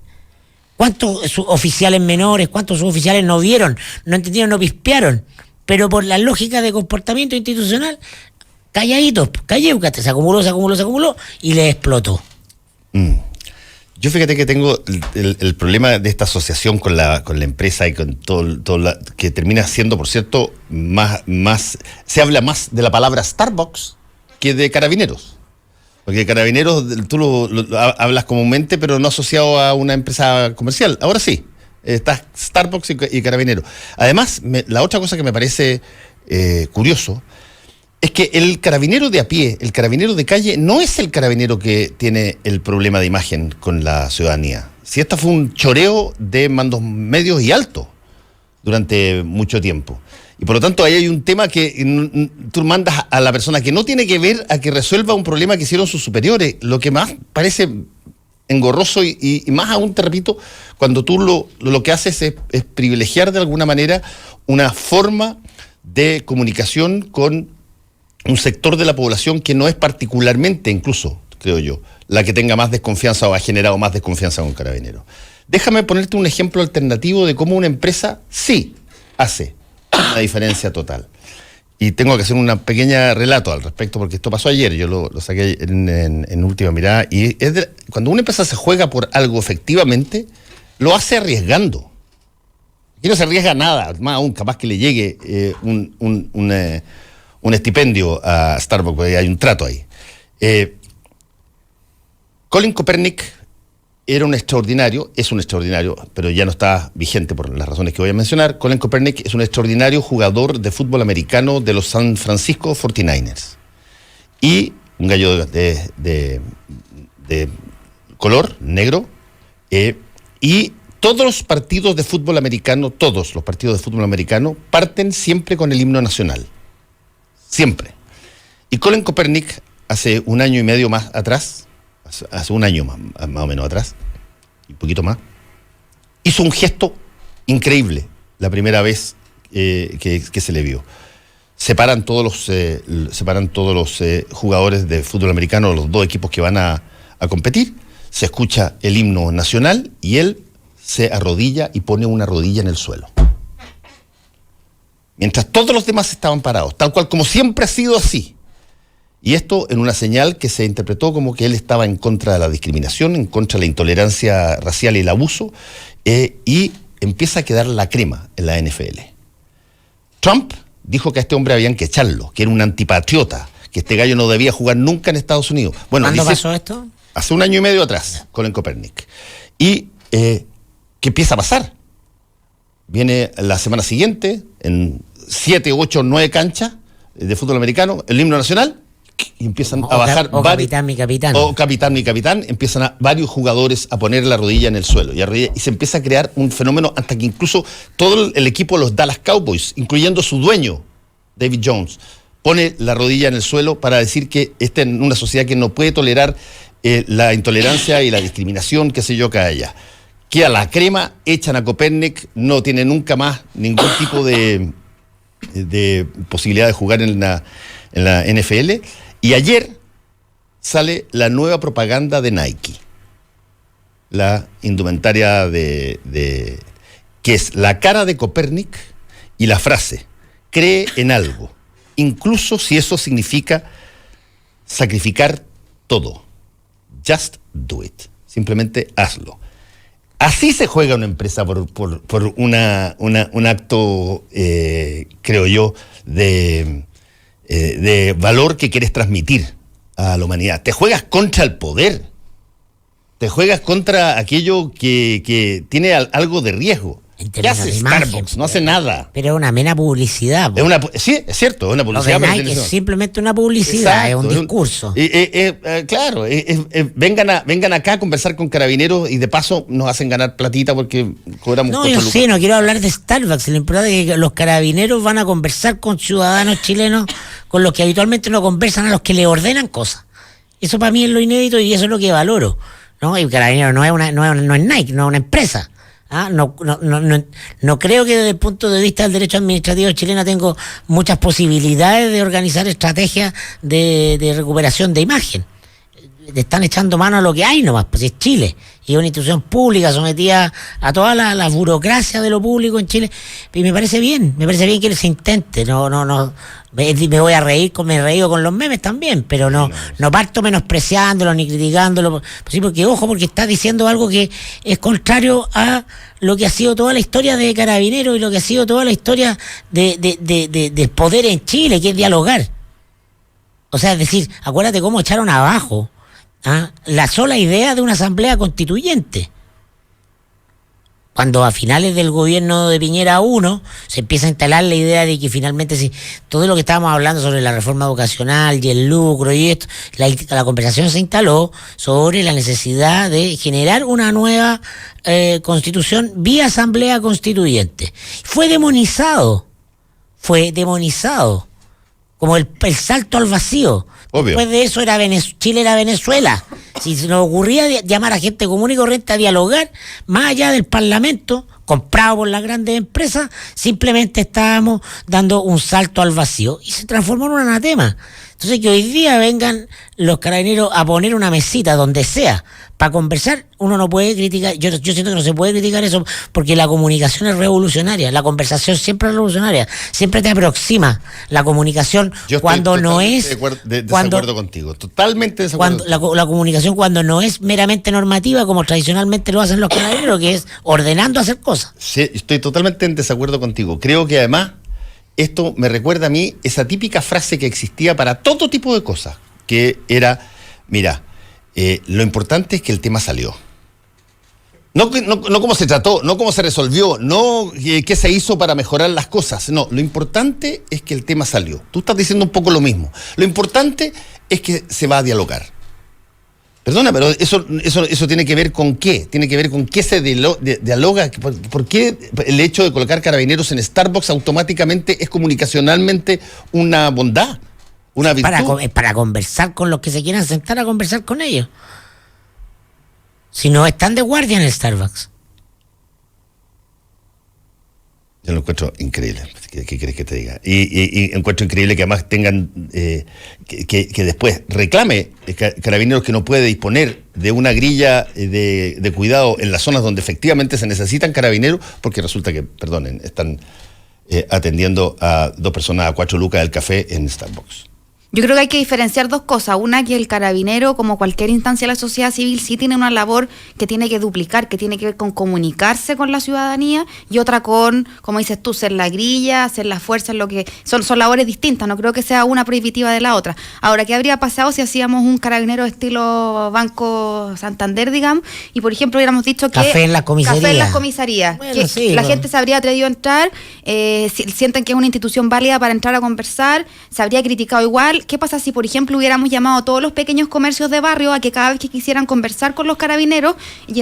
¿Cuántos oficiales menores, cuántos suboficiales no vieron, no entendieron, no pispearon? Pero por la lógica de comportamiento institucional, calladitos, calléucate, se acumuló y le explotó. Yo fíjate que tengo el problema de esta asociación con la empresa y con todo que termina siendo, por cierto, más se habla más de la palabra Starbucks que de Carabineros. Porque Carabineros tú lo hablas comúnmente, pero no asociado a una empresa comercial. Ahora sí, está Starbucks y Carabineros. Además, la otra cosa que me parece curioso es que el carabinero de a pie, el carabinero de calle, no es el carabinero que tiene el problema de imagen con la ciudadanía. Si esta fue un choreo de mandos medios y altos durante mucho tiempo. Y por lo tanto ahí hay un tema que tú mandas a la persona que no tiene que ver a que resuelva un problema que hicieron sus superiores. Lo que más parece engorroso y más aún, te repito, cuando tú lo que haces es privilegiar de alguna manera una forma de comunicación con un sector de la población que no es particularmente, incluso, creo yo, la que tenga más desconfianza o ha generado más desconfianza con Carabineros. Déjame ponerte un ejemplo alternativo de cómo una empresa sí hace una diferencia total. Y tengo que hacer un pequeño relato al respecto, porque esto pasó ayer, yo lo saqué en última mirada, y cuando una empresa se juega por algo efectivamente, lo hace arriesgando. Aquí no se arriesga nada, más aún capaz que le llegue un estipendio a Starbucks, porque hay un trato ahí. Colin Kaepernick es un extraordinario, pero ya no está vigente por las razones que voy a mencionar. Colin Kaepernick es un extraordinario jugador de fútbol americano de los San Francisco 49ers. Y un gallo de color negro. Y todos los partidos de fútbol americano, parten siempre con el himno nacional. Siempre. Y Colin Kaepernick, hace un año y medio más atrás, hace un año más o menos atrás, y un poquito más, hizo un gesto increíble la primera vez que se le vio. Separan todos los jugadores de fútbol americano, los dos equipos que van a competir, se escucha el himno nacional y él se arrodilla y pone una rodilla en el suelo. Mientras todos los demás estaban parados, tal cual como siempre ha sido así. Y esto en una señal que se interpretó como que él estaba en contra de la discriminación, en contra de la intolerancia racial y el abuso, y empieza a quedar la crema en la NFL. Trump dijo que a este hombre habían que echarlo, que era un antipatriota, que este gallo no debía jugar nunca en Estados Unidos. Bueno, ¿cuándo pasó esto? Hace un año y medio atrás, Colin Kaepernick. Y ¿qué empieza a pasar? Viene la semana siguiente, en 7, 8, 9 canchas de fútbol americano, el himno nacional, y empiezan a bajar capitán, mi capitán, empiezan varios jugadores a poner la rodilla en el suelo y se empieza a crear un fenómeno hasta que incluso todo el equipo de los Dallas Cowboys, incluyendo su dueño David Jones, pone la rodilla en el suelo para decir que esta es una sociedad que no puede tolerar la intolerancia y la discriminación, qué sé yo, que haya. Queda la crema, echan a Kaepernick, no tiene nunca más ningún tipo de posibilidad de jugar en la NFL. Y ayer sale la nueva propaganda de Nike, la indumentaria que es la cara de Kaepernick y la frase: cree en algo, incluso si eso significa sacrificar todo. Just do it. Simplemente hazlo. Así se juega una empresa por un acto, creo yo, de valor que quieres transmitir a la humanidad. Te juegas contra el poder. Te juegas contra aquello que tiene algo de riesgo. ¿Qué hace Starbucks? No hace nada. Pero es una mera publicidad. Sí, es cierto, es una publicidad. Lo de Nike es simplemente una publicidad, exacto, es un discurso. Claro, vengan acá a conversar con Carabineros y de paso nos hacen ganar platita porque cobramos. No, yo sé, no quiero hablar de Starbucks. Lo importante es que los Carabineros van a conversar con ciudadanos chilenos con los que habitualmente no conversan, a los que le ordenan cosas. Eso para mí es lo inédito y eso es lo que valoro, ¿no? Y Carabineros no es Nike, no es una empresa. No creo que desde el punto de vista del derecho administrativo chileno tengo muchas posibilidades de organizar estrategias de recuperación de imagen. Le están echando mano a lo que hay nomás, pues es Chile y es una institución pública sometida a toda la burocracia de lo público en Chile, y me parece bien que se intente. Me voy a reír me reído con los memes también, pero no parto menospreciándolo ni criticándolo, sí, porque está diciendo algo que es contrario a lo que ha sido toda la historia de Carabineros y lo que ha sido toda la historia del poder en Chile, que es dialogar. O sea, es decir, acuérdate cómo echaron abajo la sola idea de una asamblea constituyente. Cuando a finales del gobierno de Piñera 1 se empieza a instalar la idea de que finalmente todo lo que estábamos hablando sobre la reforma educacional y el lucro y esto, la conversación se instaló sobre la necesidad de generar una nueva constitución vía asamblea constituyente. Fue demonizado como el salto al vacío. Obvio. Después de eso Chile era Venezuela. Si se nos ocurría llamar a gente común y corriente a dialogar, más allá del Parlamento, comprado por las grandes empresas, simplemente estábamos dando un salto al vacío y se transformó en un anatema. Entonces, que hoy día vengan los Carabineros a poner una mesita donde sea para conversar, uno no puede criticar. Yo siento que no se puede criticar eso porque la comunicación es revolucionaria, la conversación siempre es revolucionaria, siempre te aproxima. La comunicación cuando no es desacuerdo contigo, totalmente desacuerdo. La comunicación cuando no es meramente normativa, como tradicionalmente lo hacen los Carabineros, que es ordenando hacer cosas. Sí, estoy totalmente en desacuerdo contigo. Creo que además esto me recuerda a mí esa típica frase que existía para todo tipo de cosas, que era, mira, lo importante es que el tema salió. No cómo se trató, no cómo se resolvió, no qué se hizo para mejorar las cosas. No, lo importante es que el tema salió. Tú estás diciendo un poco lo mismo. Lo importante es que se va a dialogar. Perdona, pero eso tiene que ver con qué. Tiene que ver con qué se dialoga. ¿Por qué el hecho de colocar Carabineros en Starbucks automáticamente es comunicacionalmente una bondad? Una virtud. Para conversar con los que se quieran sentar a conversar con ellos. Si no están de guardia en el Starbucks. Yo lo encuentro increíble. ¿Qué querés que te diga? Y encuentro increíble que además tengan que después reclame Carabineros que no puede disponer de una grilla de cuidado en las zonas donde efectivamente se necesitan Carabineros, porque resulta que, perdonen, están atendiendo a 2 personas a 4 lucas del café en Starbucks. Yo creo que hay que diferenciar dos cosas. Una, que el Carabinero, como cualquier instancia de la sociedad civil, sí tiene una labor que tiene que duplicar, que tiene que ver con comunicarse con la ciudadanía, y otra con, como dices tú, ser la grilla, ser la fuerza, lo que son labores distintas. No creo que sea una prohibitiva de la otra. Ahora, ¿qué habría pasado si hacíamos un Carabinero estilo Banco Santander, digamos, y por ejemplo hubiéramos dicho que café en las comisarías? Bueno, que sí, la gente se habría atrevido a entrar, sienten que es una institución válida para entrar a conversar, se habría criticado igual. ¿Qué pasa si, por ejemplo, hubiéramos llamado a todos los pequeños comercios de barrio a que cada vez que quisieran conversar con los Carabineros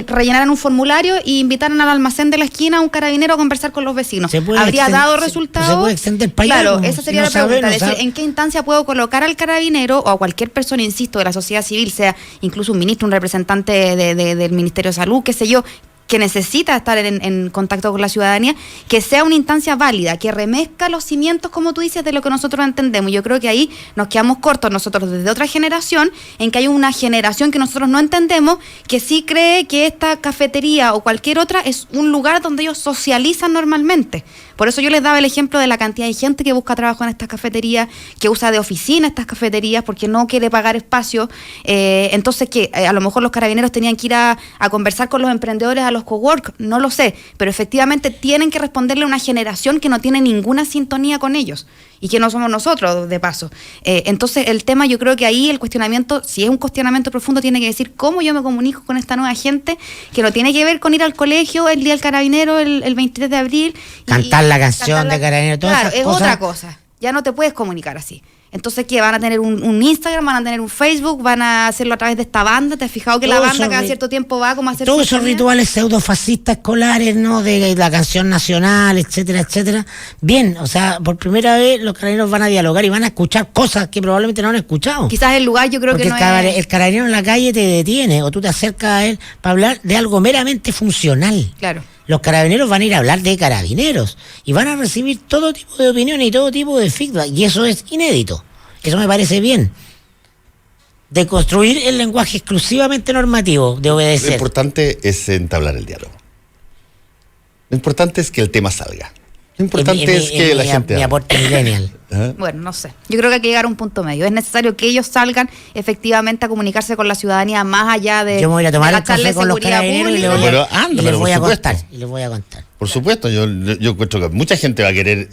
rellenaran un formulario e invitaran al almacén de la esquina a un carabinero a conversar con los vecinos? ¿Habría dado resultados? Se puede extender para allá. Claro, esa sería la pregunta. Es decir, ¿en qué instancia puedo colocar al carabinero o a cualquier persona, insisto, de la sociedad civil, sea incluso un ministro, un representante del Ministerio de Salud, qué sé yo, que necesita estar en contacto con la ciudadanía, que sea una instancia válida, que remezca los cimientos, como tú dices, de lo que nosotros entendemos? Yo creo que ahí nos quedamos cortos nosotros desde otra generación, en que hay una generación que nosotros no entendemos, que sí cree que esta cafetería o cualquier otra es un lugar donde ellos socializan normalmente. Por eso yo les daba el ejemplo de la cantidad de gente que busca trabajo en estas cafeterías, que usa de oficina estas cafeterías porque no quiere pagar espacio. Entonces, que a lo mejor los Carabineros tenían que ir a conversar con los emprendedores a los los cowork, no lo sé, pero efectivamente tienen que responderle a una generación que no tiene ninguna sintonía con ellos y que no somos nosotros, de paso. Entonces el tema, yo creo que ahí el cuestionamiento, si es un cuestionamiento profundo, tiene que decir cómo yo me comunico con esta nueva gente, que no tiene que ver con ir al colegio el día del carabinero, el 23 de abril. Cantar la canción de carabinero, todas claro, esas es cosas. otra cosa. Ya no te puedes comunicar así. Entonces, ¿qué? ¿Van a tener un Instagram? ¿Van a tener un Facebook? ¿Van a hacerlo a través de esta banda? ¿Te has fijado que la banda cada cierto tiempo va como a hacer... Todos esos rituales pseudofascistas escolares, ¿no? De la canción nacional, etcétera, etcétera. Bien, o sea, por primera vez los carabineros van a dialogar y van a escuchar cosas que probablemente no han escuchado. Quizás el lugar yo creo porque que no es... el carabinero en la calle te detiene o tú te acercas a él para hablar de algo meramente funcional. Claro. Los carabineros van a ir a hablar de carabineros y van a recibir todo tipo de opiniones y todo tipo de feedback, y eso es inédito. Eso me parece bien. De construir el lenguaje exclusivamente normativo, de obedecer. Lo importante es entablar el diálogo. Lo importante es que el tema salga. Lo importante es que la gente... Mi aporte millennial. Bueno, no sé. Yo creo que hay que llegar a un punto medio. Es necesario que ellos salgan efectivamente a comunicarse con la ciudadanía más allá de... Yo me voy a tomar el café con los seguridad carabineros pública. y les voy a contar. Y les voy a contar. Por supuesto, yo encuentro que mucha gente va a querer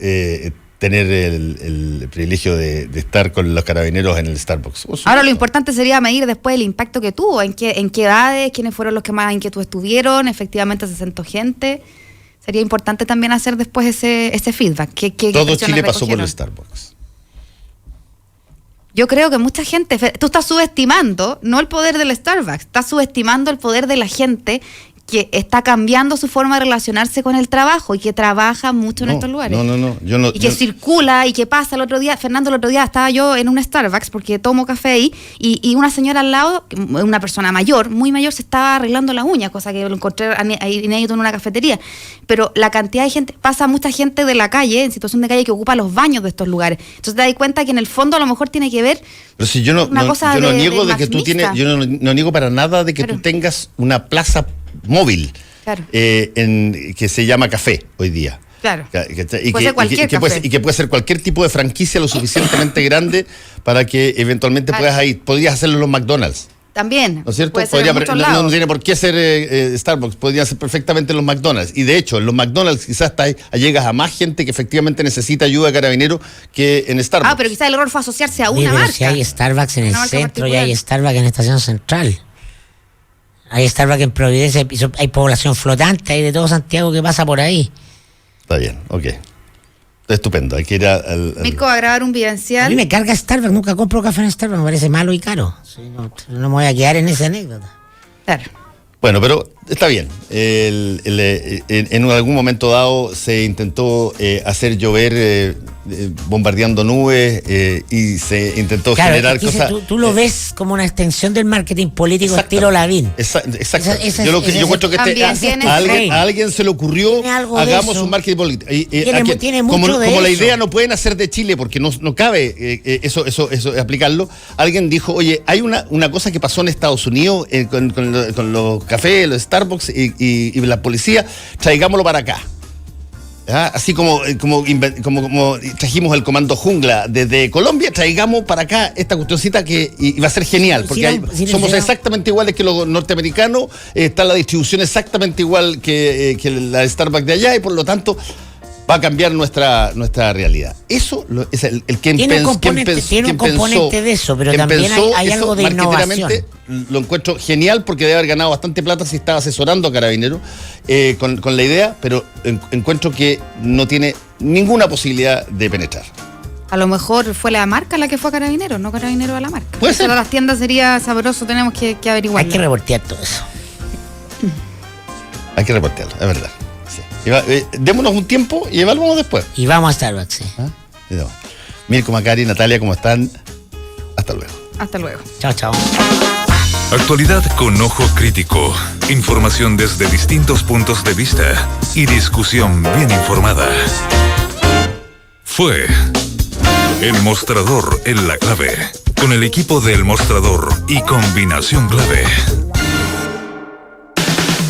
tener el privilegio de estar con los carabineros en el Starbucks. Ahora lo importante sería medir después el impacto que tuvo, en qué edades, quiénes fueron los que más inquietud tuvieron, efectivamente se sentó gente. Sería importante también hacer después ese feedback. Todo Chile pasó por el Starbucks. Yo creo que mucha gente, tú estás subestimando, no el poder del Starbucks, estás subestimando el poder de la gente que está cambiando su forma de relacionarse con el trabajo y que trabaja mucho en estos lugares. No. Circula y que pasa. El otro día, Fernando, el otro día estaba yo en un Starbucks porque tomo café ahí y una señora al lado, una persona mayor, muy mayor, se estaba arreglando las uñas, cosa que lo encontré inédito en una cafetería. Pero la cantidad de gente, pasa mucha gente de la calle, en situación de calle, que ocupa los baños de estos lugares. Entonces te das cuenta que en el fondo a lo mejor tiene que ver... Pero si yo no niego de que tú tienes, yo no niego para nada de que tú tengas una plaza móvil, claro, que se llama café hoy día. Claro. Y que puede ser cualquier tipo de franquicia lo suficientemente grande para que eventualmente podrías hacerlo en los McDonald's. También. ¿No es cierto? No tiene por qué ser Starbucks, podría ser perfectamente en los McDonald's. Y de hecho, en los McDonald's quizás llegas a más gente que efectivamente necesita ayuda de carabineros que en Starbucks. Pero quizás el error fue asociarse a una marca. Si hay Starbucks en el centro y hay Starbucks en Estación Central. Hay Starbucks en Providencia, hay población flotante, hay de todo Santiago que pasa por ahí. Está bien, ok. Estupendo, hay que ir al... Mirko va a grabar un vivencial. A mí me carga Starbucks, nunca compro café en Starbucks, me parece malo y caro. Sí, no me voy a quedar en esa anécdota. Claro. Bueno, pero está bien. En algún momento dado se intentó hacer llover bombardeando nubes y se intentó generar cosas. Tú lo ves como una extensión del marketing político estilo Lavín. Exacto. Yo encuentro que a alguien se le ocurrió, hagamos un marketing político. Como la idea no pueden hacer de Chile porque no cabe eso aplicarlo, alguien dijo, oye, hay una cosa que pasó en Estados Unidos con los cafés, los Starbucks y la policía, traigámoslo para acá. Así como trajimos el comando jungla desde Colombia, traigamos para acá esta cuestioncita que va a ser genial, porque somos exactamente iguales que los norteamericanos, está la distribución exactamente igual que la Starbucks de allá y por lo tanto va a cambiar nuestra realidad. Eso es el quien pensó. Tiene un componente de eso, pero también hay algo de innovación. Lo encuentro genial porque debe haber ganado bastante plata si estaba asesorando a Carabineros con la idea, pero encuentro que no tiene ninguna posibilidad de penetrar. A lo mejor fue la marca la que fue a Carabineros, no Carabineros a la marca. Puede ser. A las tiendas sería sabroso, tenemos que averiguar. Hay que reportear todo eso. Hay que reportearlo, es verdad. Démonos un tiempo y evaluamos después. Y vamos a Starbucks, sí. Mirko, Macari, Natalia, ¿cómo están? Hasta luego. Hasta luego. Chao. Actualidad con ojo crítico. Información desde distintos puntos de vista y discusión bien informada. Fue El Mostrador en la Clave. Con el equipo del Mostrador y Combinación Clave.